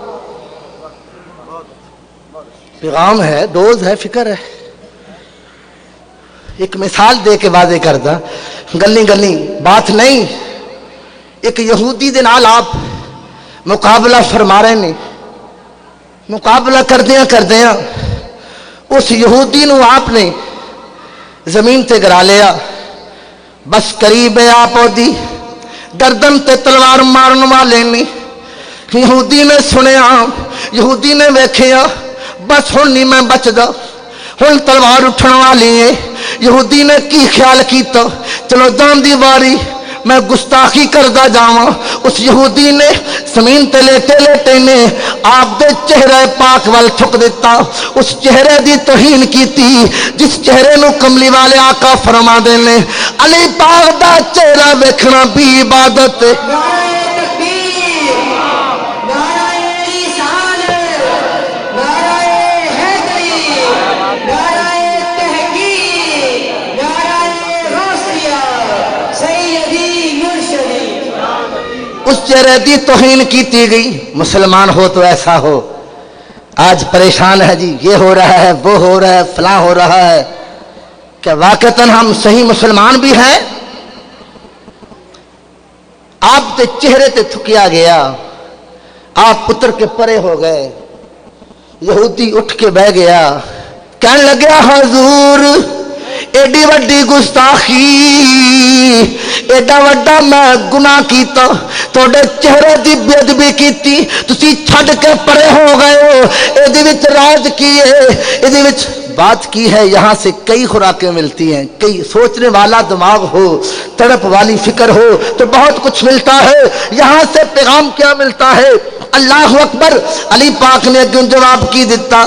پیغام ہے، دوز ہے، فکر ہے۔ ایک مثال دے کے واضح کردا، گلی گلی بات نہیں۔ ایک یہودی دے نال آپ مقابلہ فرما رہے نے، مقابلہ کردیاں اس یہودی نو آپ نے زمین تے گرا لیا، بس قریب ہے آپ دی گردن تے تلوار مارن والے نے۔ یہودی نے سنیا، یہودی نے ویکھیا، بس ہن نہیں میں بچدا، ہن تلوار اٹھن والی ہے۔ یہودی نے کی خیال کیتا، چلو دان دی واری میں گستاخی کردا جاواں۔ اس یہودی نے زمین تے لیٹے لیٹے نے آپ دے چہرے پاک وال تھک دیتا، اس چہرے دی توہین کیتی جس چہرے نو کملی والے آقا فرما دے نے علی پاک دا چہرہ ویکھنا بھی عبادت ہے۔ اس چہرے دی توہین کیتی گئی۔ مسلمان ہو تو ایسا ہو، آج پریشان ہے جی، یہ ہو رہا ہے، وہ ہو رہا ہے، فلاں ہو رہا ہے۔ کیا واقعتاً ہم صحیح مسلمان بھی ہیں؟ آپ تے چہرے تے تھکیا گیا، آپ پتر کے پرے ہو گئے۔ یہودی اٹھ کے بہ گیا، کہنے لگیا حضور ایڈی وڈی گستاخی، ایڈا وڈا میں گناہ کیتا، توڑے چہرے دی بے ادبی کیتی، تسی چھڈ کے پرے ہو گئے ہو۔ ایدی وچ راز کی ہے، ایدی وچ بات کی ہے، یہاں سے کئی خوراکیں ملتی ہیں، کئی سوچنے والا دماغ ہو، تڑپ والی فکر ہو تو بہت کچھ ملتا ہے۔ یہاں سے پیغام کیا ملتا ہے؟ اللہ اکبر۔ علی پاک نے اگوں جواب کی دیتا،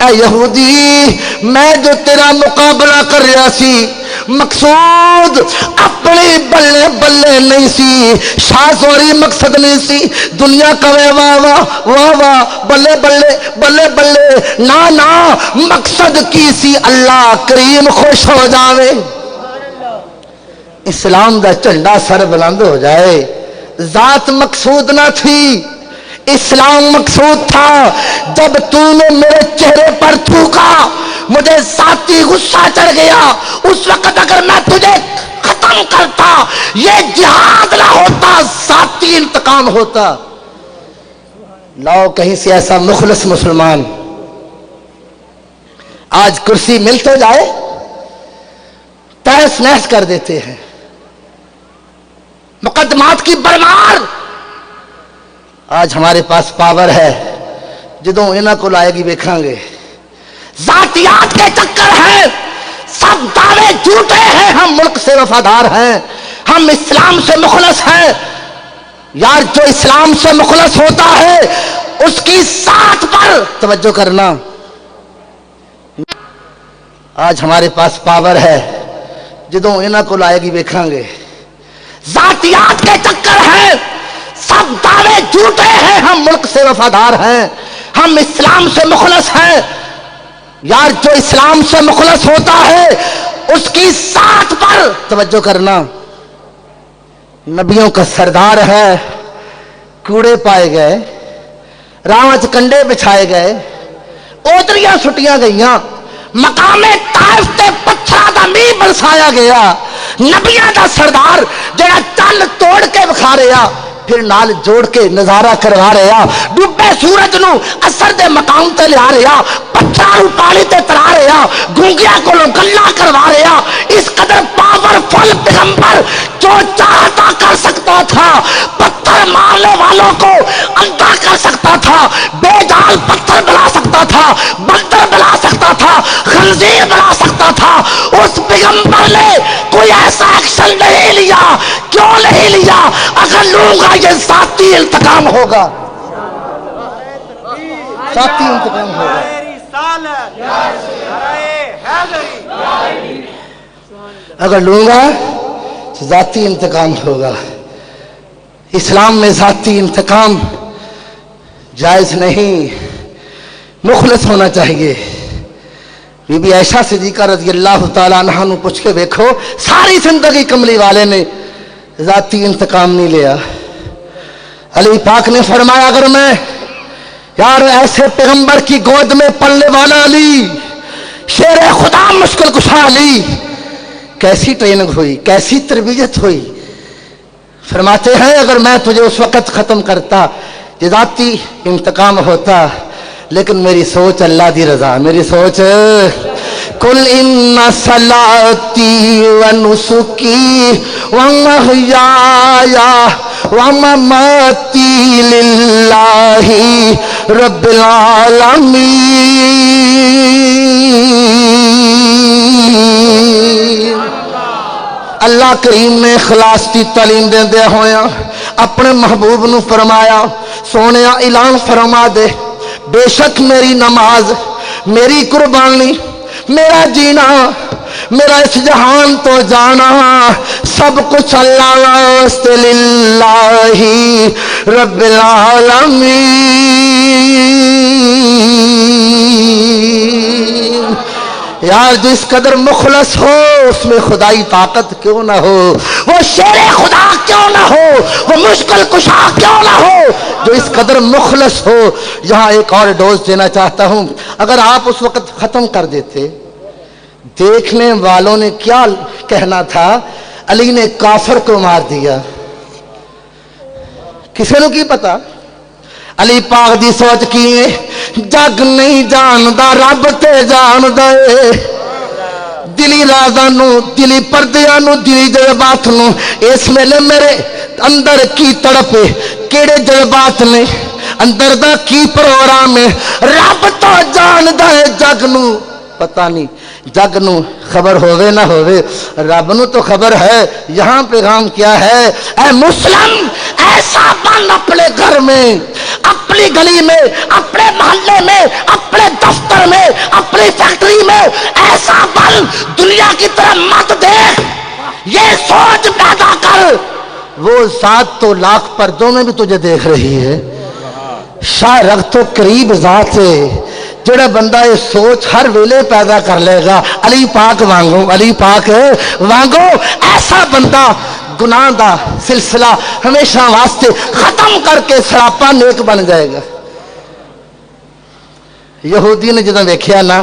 اے یہودی میں جو تیرا مقابلہ کر رہا سی مقصود اپنی بلے بلے نہیں سی، شاہ مقصد نہیں سی دنیا کا واہ واہ واہ واہ بلے بلے بلے بلے، نا مقصد کی سی اللہ کریم خوش ہو جاوے، اسلام دا جھنڈا سر بلند ہو جائے۔ ذات مقصود نہ تھی، اسلام مقصود تھا۔ جب تو نے میرے چہرے پر تھوکا مجھے ذاتی غصہ چڑھ گیا، اس وقت اگر میں تجھے ختم کرتا یہ جہاد نہ ہوتا، ذاتی انتقام ہوتا۔ لاؤ کہیں سے ایسا مخلص مسلمان، آج کرسی مل تو جائے تہس نہس کر دیتے ہیں، مقدمات کی برمار۔ آج ہمارے پاس پاور ہے، جدوں انہاں کو لائے گی ویکھاں گے، ذاتیات کے چکر ہیں، سب دعوے جھوٹے ہیں، ہم ملک سے وفادار ہیں، ہم اسلام سے مخلص ہیں۔ یار جو اسلام سے مخلص ہوتا ہے اس کی ساتھ پر توجہ کرنا۔ آج ہمارے پاس پاور ہے، جدوں انہاں کو لائے گی ویکھاں گے، ذاتیات کے چکر ہیں، سب دعوے جھوٹے ہیں، ہم ملک سے وفادار ہیں، ہم اسلام سے مخلص ہیں۔ یار جو اسلام سے مخلص ہوتا ہے اس کی ساتھ پر توجہ کرنا۔ نبیوں کا سردار ہے، کوڑے پائے گئے، راہ کنڈے بچھائے گئے، اوتریاں سٹیاں گئیاں، مقام طائف تے پتھراں دا میਂہ برسایا گیا۔ نبیاں دا سردار جڑا چل توڑ کے بکھا رہا، پھر نال جوڑ کے نظارہ کروا رہا، ڈوبے سورج نو اثر دے مقام تے لیا رہا، پتھراں پانی تے ترا رہا، گونگیاں کولوں گلاں کروا رہا۔ اس قدر پاورفل پیغمبر جو چاہتا کر سکتا تھا، پتھر مارنے والوں کو اندھا کر سکتا تھا، بے جال پتھر بنا سکتا تھا، بندر بنا سکتا تھا، خنزیر بنا سکتا تھا، اس پیغمبر نے کوئی ایسا ایکشن نہیں لیا۔ کیوں نہیں لیا؟ اگر لوں گا یہ ذاتی انتقام ہوگا، ذاتی انتقام ہوگا۔ اگر لوں گا ذاتی انتقام ہوگا۔ اسلام میں ذاتی انتقام جائز نہیں، مخلص ہونا چاہیے۔ بی بی عائشہ صدیقہ رضی اللہ تعالیٰ عنہ نو پوچھ کے دیکھو، ساری زندگی کملی والے نے ذاتی انتقام نہیں لیا۔ علی پاک نے فرمایا اگر میں یار ایسے پیغمبر کی گود میں پلنے والا علی، شیر خدا مشکل کشا علی، کیسی ٹریننگ ہوئی، کیسی تربیت ہوئی۔ فرماتے ہیں اگر میں تجھے اس وقت ختم کرتا یہ ذاتی انتقام ہوتا، لیکن میری سوچ اللہ دی رضا، میری سوچ کل ان صلاتی و نسکی و محیای و مماتی للہ رب العالمین۔ اللہ کریم نے اخلاص کی تعلیم دیندے ہویا اپنے محبوب نو فرمایا سونے اعلان فرما دے بے شک میری نماز، میری قربانی، میرا جینا، میرا اس جہان تو جانا سب کچھ اللہ واسطے للہ رب العالمین۔ یار جس قدر مخلص ہو اس میں خدائی طاقت کیوں نہ ہو، وہ شیر خدا کیوں نہ ہو، وہ مشکل کشا کیوں نہ ہو، جو اس قدر مخلص ہو۔ یہاں ایک اور ڈوز دینا چاہتا ہوں، اگر آپ اس وقت ختم کر دیتے، دیکھنے والوں نے کیا کہنا تھا، علی نے کافر کو مار دیا، کسی نے کی پتا؟ علی پاک دی سوچ کی جگ نہیں جاندا رب تے جاندا اے، دلی رازاں نو، دلی پردیاں نو، دلی جذبات نو، اس ویلے میرے اندر کی تڑپ ہے، کیڑے جذبات نے اندر دا کی پروگرام ہے، رب تو جاندا ہے، جگ نو پتہ نہیں، جگ نو خبر ہووے نہ ہووے، رب نو تو خبر ہے۔ یہاں پیغام کیا ہے، اے مسلم ایسا بن اپنے گھر میں، اپنی گلی میں، اپنے محلے میں، اپنے دفتر میں، اپنی فیکٹری میں، ایسا بن، دنیا کی طرح مت دیکھ، یہ سوچ پیدا کر وہ ذات تو لاکھ پردوں میں بھی تجھے دیکھ رہی ہے۔ شاہ رگ تو قریب ذات ہے، جڑا بندہ یہ سوچ ہر ویلے پیدا کر لے گا، علی پاک وانگو، علی پاک وانگو، ایسا بندہ گناہ دا سلسلہ ہمیشہ واسطے ختم کر کے سراپا نیک بن جائے گا۔ یہودی نے جدوں دیکھیا نا،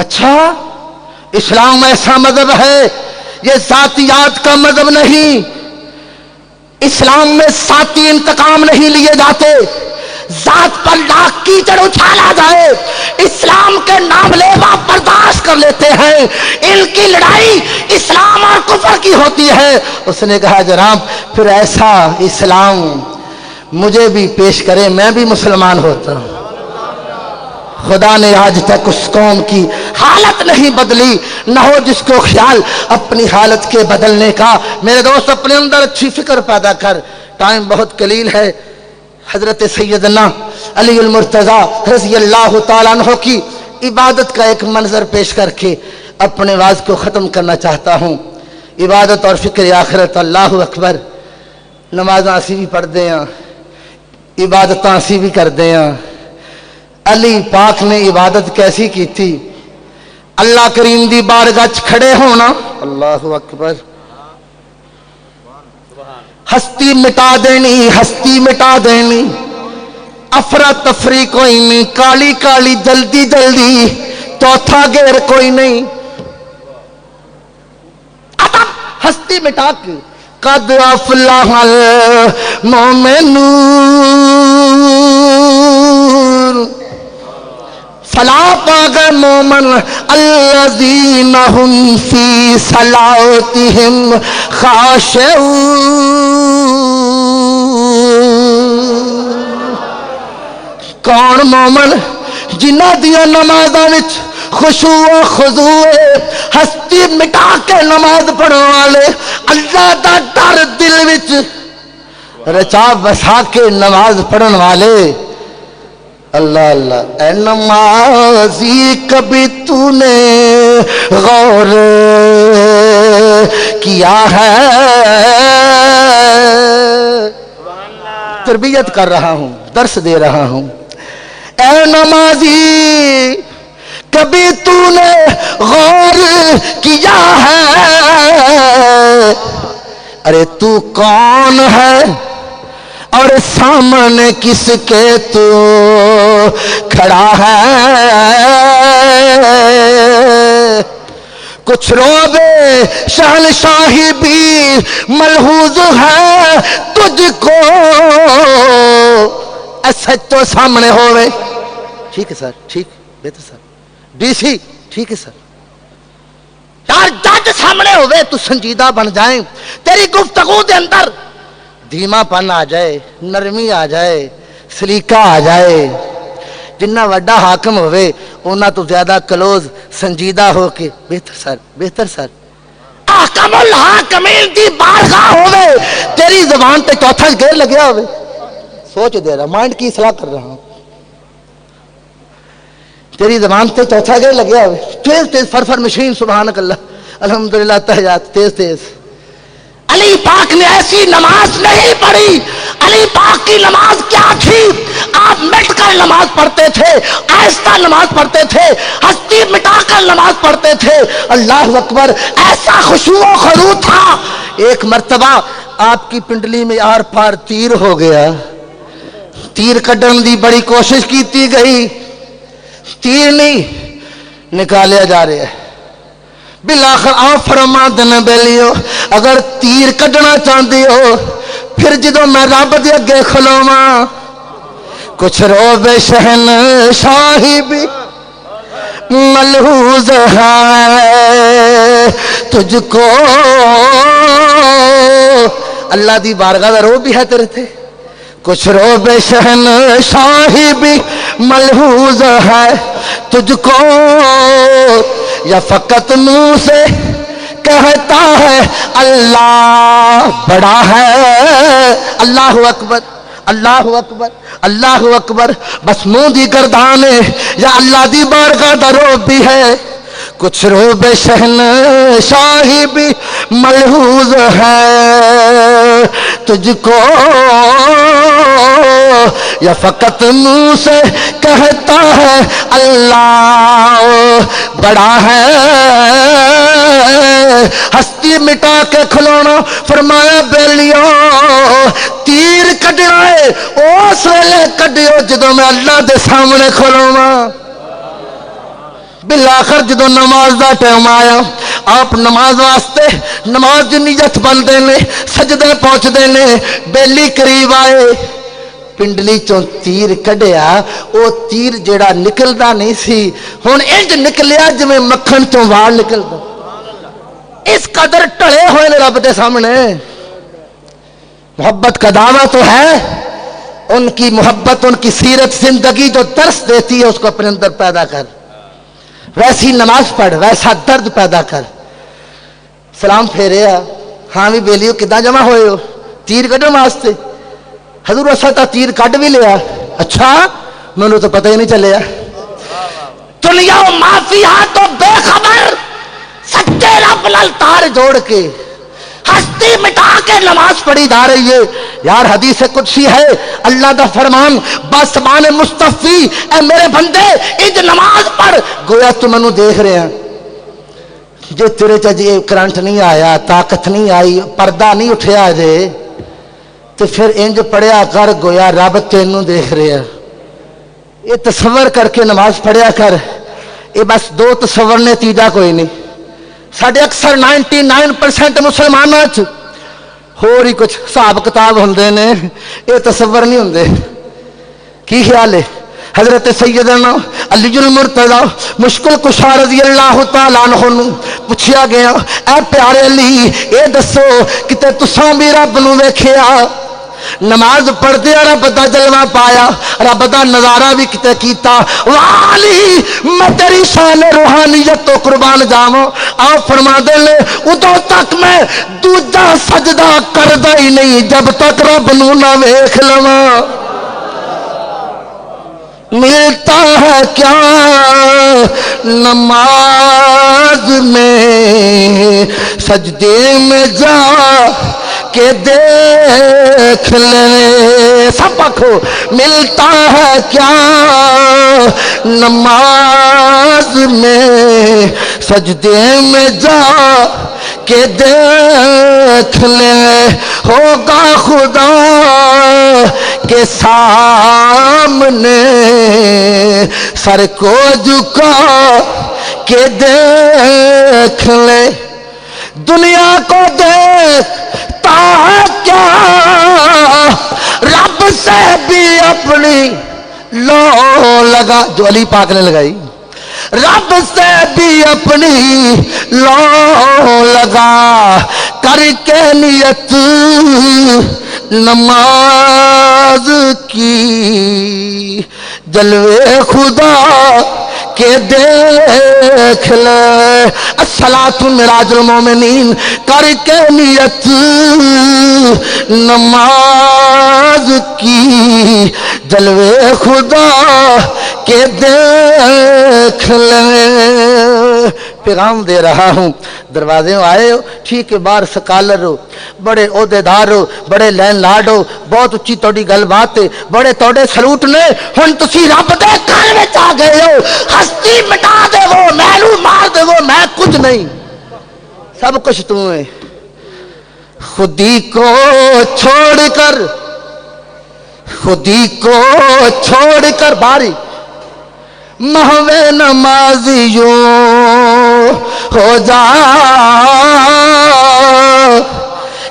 اچھا اسلام ایسا مذہب ہے، یہ ذاتیات کا مذہب نہیں، اسلام میں ذاتی انتقام نہیں لیے جاتے، ذات پر لاکھ کیچڑ اچھالا جائے، اسلام کے نام لیوا برداشت کر لیتے ہیں، ان کی لڑائی اسلام اور کفر کی ہوتی ہے۔ اس نے کہا جناب پھر ایسا اسلام مجھے بھی پیش کرے، میں بھی مسلمان ہوتا ہوں۔ خدا نے آج تک اس قوم کی حالت نہیں بدلی، نہ ہو جس کو خیال اپنی حالت کے بدلنے کا۔ میرے دوست اپنے اندر اچھی فکر پیدا کر، ٹائم بہت قلیل ہے۔ حضرت سیدنا علی المرتضیٰ رضی اللہ تعالیٰ عنہ کی عبادت کا ایک منظر پیش کر کے اپنے واز کو ختم کرنا چاہتا ہوں۔ عبادت اور فکر آخرت، اللہ اکبر، نمازاں اسی بھی پڑھ دے ہیں، عبادتاں اسی بھی کر دے ہیں۔ علی پاک نے عبادت کیسی کی تھی، اللہ کریم دی بارگاہ وچ کھڑے ہونا، اللہ اکبر، ہستی مٹا دینی، ہستی مٹا دینی، افراتفری کوئی نہیں، کالی کالی جلدی جلدی، چوتھا گیر کوئی نہیں، ہستی مٹا کے قد افلح المؤمنون فلا پا گئے مومن الذین ہم فی صلاتہم خاشعون۔ کون مومن؟ جنہ دیا نمازاں وچ خشوع و خضوع، ہستی مٹا کے نماز پڑھنے والے، اللہ دا ڈر دل وچ رچا بسا کے نماز پڑھن والے۔ اللہ اللہ، اے نمازی کبھی تو نے غور کیا ہے تربیت کر رہا ہوں، درس دے رہا ہوں۔ اے نمازی کبھی تو نے غور کیا ہے ارے تو کون ہے اور سامنے کس کے تو کھڑا ہے؟ کچھ روبے شہنشاہی بھی ملحوظ ہے تجھ کو، سچ تو سامنے ہوئے۔ ٹھیک ہے سر، ٹھیک، بہتر سر، ڈی سی ٹھیک ہے سر، یار جج سامنے ہوئے تو سنجیدہ بن جائیں، تیری گفتگو دے اندر دھیما پن آ جائے، نرمی آ جائے، سلیقہ آ جائے۔ جنہ وڈا حاکم ہوئے اونا تو زیادہ کلوز سنجیدہ ہو کے بہتر سر، بہتر سر، احکم الحاکمین دی بارگاہ ہوئے، تیری زبان تے چوتھا گیر لگیا ہوئے۔ سوچ دے رہا، مائنڈ کی اصلاح کر رہا ہوں، تیری زبان تے چوتھا گیر لگیا ہوئے، تیز تیز فرفر مشین، سبحانک اللہ، الحمدللہ، تحیات، تیز تیز۔ علی پاک نے ایسی نماز نہیں پڑھی، علی پاک کی نماز کیا تھی؟ آپ مٹ کر نماز پڑھتے تھے، آہستہ نماز پڑھتے تھے، ہستی مٹا کر نماز پڑھتے تھے، اللہ اکبر، ایسا خشوع و خضوع تھا۔ ایک مرتبہ آپ کی پنڈلی میں آر پار تیر ہو گیا، تیر کڈن دی بڑی کوشش کیتی گئی، تیر نہیں نکالیا جا رہا ہے۔ بلاخر آپ فرما دن بیلیو اگر تیر کڈنا چاہتی ہو پھر جدو میں رب دے اگے کھلواں، کچھ روب شہنشاہی بھی ملحوظ ہے تجھ کو، اللہ دی بارگاہ دا روب بھی ہے تیرے تھے، کچھ روب شہنشاہی بھی ملحوظ ہے تجھ کو، یا فقط منہ سے کہتا ہے اللہ بڑا ہے، اللہ اکبر، اللہ اکبر، اللہ اکبر، بس منہ دی گردانے یا اللہ دی بارگاہ دا روب بھی ہے، کچھ روب شہنشاہی بھی ملحوظ ہے تجھ کو، یا فقط منہ سے کہتا ہے اللہ بڑا ہے، ہستی مٹا کے کھلونا، فرمایا بیلیو تیر کڈنا ہے اس ویلے کڈیو جدو میں اللہ دے سامنے کھلواں۔ بالآخر جدو نماز دا ٹائم آیا، آپ نماز واسطے نماز دی نیت بندے نے، سجدے پہنچدے نے، بیلی قریب آئے، پنڈلی چوں تیر کڈیا، او تیر جیڑا نکلدا نہیں سی ہن انج نکلیا جویں مکھن چوں وال نکلدا، اس قدر ٹڑے ہوئے نے رب دے سامنے۔ محبت کا دعویٰ تو ہے، ان کی محبت، ان کی سیرت زندگی جو درس دیتی ہے اس کو اپنے اندر پیدا کر، ویسی نماز پڑھ، ویسا درد پیدا کر۔ سلام پھیریا، ہاں بھی بیلیو کداں جمع ہوئے ہو؟ تیر کڈن واسطے؟ حضور اسا تا تیر کڈ بھی لیا۔ اچھا مینوں تو پتہ ہی نہیں چلیا۔ دنیا و مافیا تو بے خبر، سچے رب نال تار جوڑ کے ہستی مٹا کے نماز پڑھی جا رہی ہے۔ یار حدیث قدسی ہے، اللہ دا فرمان باسمان مصطفی، اے میرے بندے اج نماز پڑھ گویا تو منو دیکھ رہے ہیں۔ جے تیرے چاہیے کرنٹ نہیں آیا، طاقت نہیں آئی، پردہ نہیں اٹھیا جے، تو پھر انج پڑھیا کر گویا رب تینوں دیکھ رہے ہیں۔ یہ تصور کر کے نماز پڑھیا کر، یہ بس دو تصور نے، تیجا کوئی نہیں۔ ساڑھے اکثر 99% مسلمانوں ہو رہی کچھ حساب کتاب ہوندے نے، یہ تصور نہیں ہوندے۔ کی خیال ہے؟ حضرت سیدنا علی المرتضی مشکل کشا رضی اللہ تعالیٰ عنہ پوچھیا گیا، اے پیارے علی اے دسو کتے تساں بھی رب نو ویکھیا؟ نماز پڑھتے رب دا جلوہ پایا، رب دا نظارہ بھی کتے کیتا؟ والی میں تیری شان روحانیت تو قربان جاواں، آپ فرما دے لے ادو تک میں دوجا سجدہ کردا ہی نہیں جب تک رب نو نہ ویکھ لواں۔ ملتا ہے کیا نماز میں سجدے میں جا کے دیکھ لے سب آنکھو ملتا ہے کیا نماز میں سجدے میں جا کہ دیکھ لے ہوگا خدا کے سامنے سر کو جھکا کہ دیکھ لے دنیا کو دیکھتا ہے کیا رب سے بھی اپنی لو لگا جو علی پاک نے لگائی رب سے بھی اپنی لو لگا کر کے نیت نماز کی جلوے خدا کے دیکھ لے الصلاۃ معراج المومنین کر کے نیت نماز کی جلوے خدا کے دیکھ لے پیغام دے رہا ہوں دروازے آئے ہو ٹھیک ہے باہر سکالر ہو بڑے عہدے دار ہو بڑے لین لاڈ ہو بہت اچھی توڑی گل بات ہے بڑے توڑے سلوٹ نے ہن تسی رب دے گھر وچ آ گئے ہو ہستی مٹا دے وہ مینوں مار دے وہ میں کچھ نہیں سب کچھ تو ہے خودی کو چھوڑ کر باری محوے نمازیوں ہو جا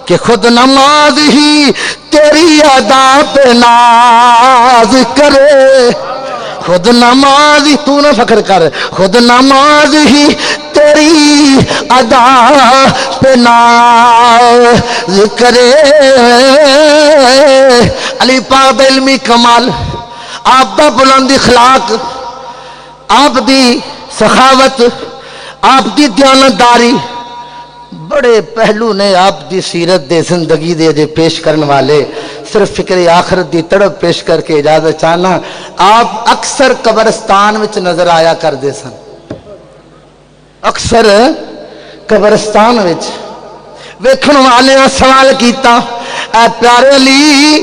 کہ خود نماز ہی تیری ادا پہ ناز کرے خود نماز ہی تو نہ فخر کر خود نماز ہی تیری ادا پہ ناز کرے علی پاک دا علمی کمال آپ دا بلند اخلاق آپ دی سخاوت آپ دی دیانتداری بڑے پہلو نے آپ دی سیرت دے زندگی دے جے پیش کرنے والے صرف فکر آخرت دی تڑپ پیش کر کے اجازت چاہنا آپ اکثر قبرستان وچ نظر آیا کر دے سن اکثر قبرستان وچ ویکھن والے سوال کیتا اے پیارے علی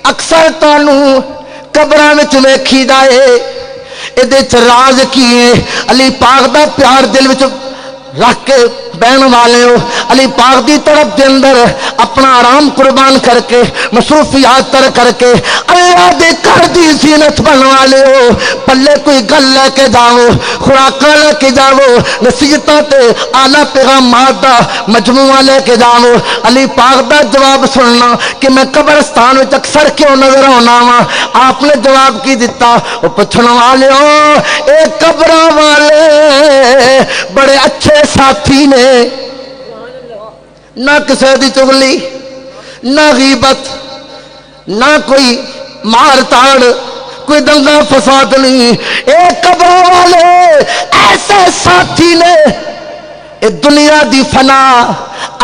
اکثر تانوں قبراں وچ ویکھی دا اے ادھے راز کیے علی پاک دا پیار دل وچ رکھ کے بہن والے ہو علی پاک دی طرف دے اندر اپنا آرام قربان کر کے مصروفیات تر کر کے اللہ دے گھر دی زینت بن والے ہو پلے کوئی گل لے کے جاؤ خوراکاں لے کے جاؤ نصیحتاں تے اعلیٰ پیغامات دا مجموعہ لے کے جاؤ علی پاک دا جواب سننا کہ میں قبرستان وچ اکثر کیوں نظر آنا وا آپ نے جواب کی دیتا وہ پوچھنے والے ہو اے قبراں والے بڑے اچھے ساتھی نے نہ کسی دی چغلی نہ غیبت نہ کوئی مار تاڑ کوئی دنگا فساد نہیں اے قبر والے ایسے ساتھی نے اے دنیا دی فنا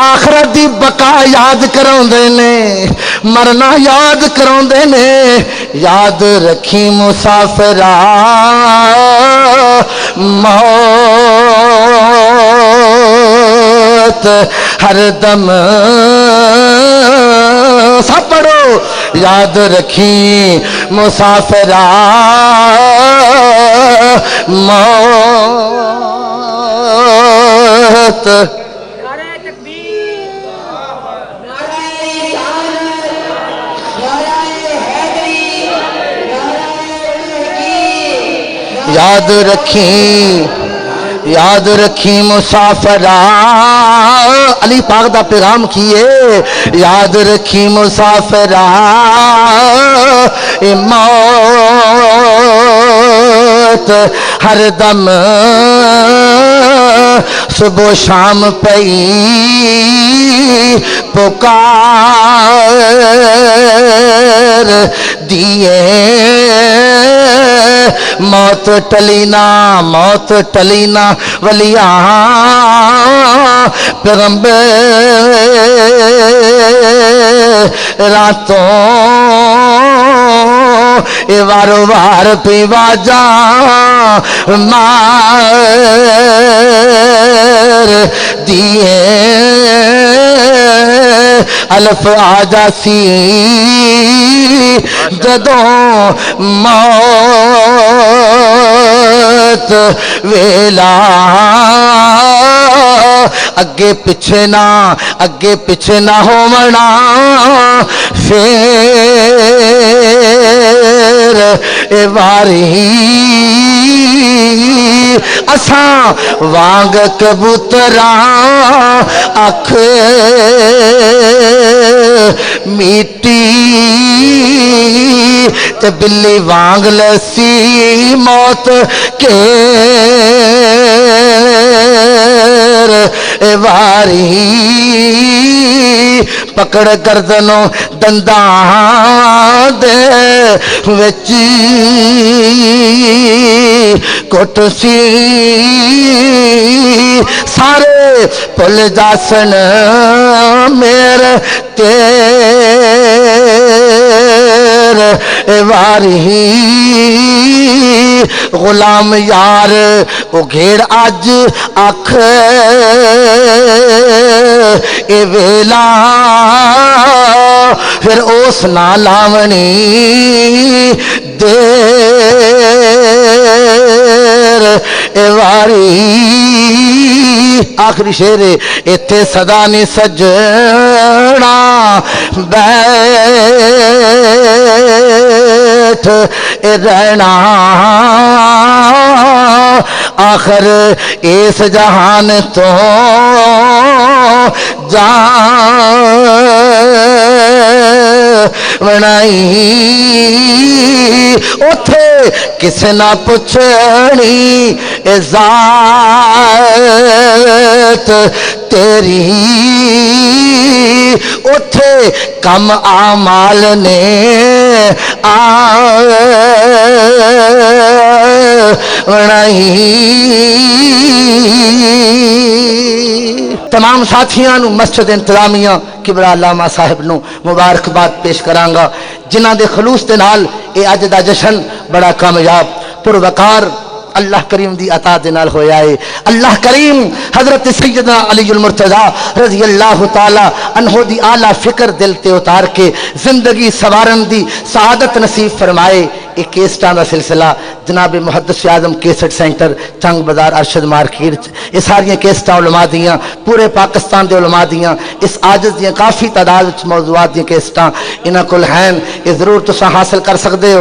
آخرت دی بقا یاد کراؤندے نے مرنا یاد کراؤندے نے یاد رکھی مسافرہ موت ہر دم سب پڑھو یاد رکھی مسافرہ موت یاد رکھی مسافرہ علی پاک دا پیغام کیے یاد رکھی مسافرہ موت ہر دم صبح و شام پئی پکار دیے موت ٹلینا ولیاں پیغمبر راتوں وارو وار پیوا جا مار دیے الف آجا سی جدوں موت ویلا اگے پیچھے نہ ہوونا پھر اے واری اساں وانگ کبوتراں اکھ میٹی تے بلی وانگ لسی موت کے واری پکڑ گردنوں دنداں دے وچی کٹ سی سارے پل جاسن میرے تیر واری غلام یار او گھیڑ اج اکھ اے ویلا پھر اس نہ لاونی دیر اے واری آخری شعر ایتھے صدا نہیں سجنا بیٹھ اے رہنا آخر اس جہان تو بنائی اتھے کسے نہ پوچھنی ذات تیری اتھے کم اعمال نے بنائی تمام ساتھیاں نو مسجد انتظامیہ کبرا علامہ صاحب نو مبارکباد پیش کرانگا جنہاں دے خلوص دے نال اے اج دا جشن بڑا کامیاب پروقار اللہ کریم دی عطا دے نال ہویا ہے اللہ کریم حضرت سیدنا علی المرتضی رضی اللہ تعالی عنہ دی اعلی فکر دل تے اتار کے زندگی سوارن دی سعادت نصیب فرمائے ایک کیسٹاں دا سلسلہ جناب محدث اعظم کیسٹ سینٹر چنگ بازار ارشد مارکیٹ یہ ساری کیسٹاں علماء دیاں پورے پاکستان دے علماء دیاں اس عاجز دیاں کافی تعداد موضوعات دیاں کیسٹاں انہاں کول ہیں یہ ضرور تساں حاصل کر سکدے ہو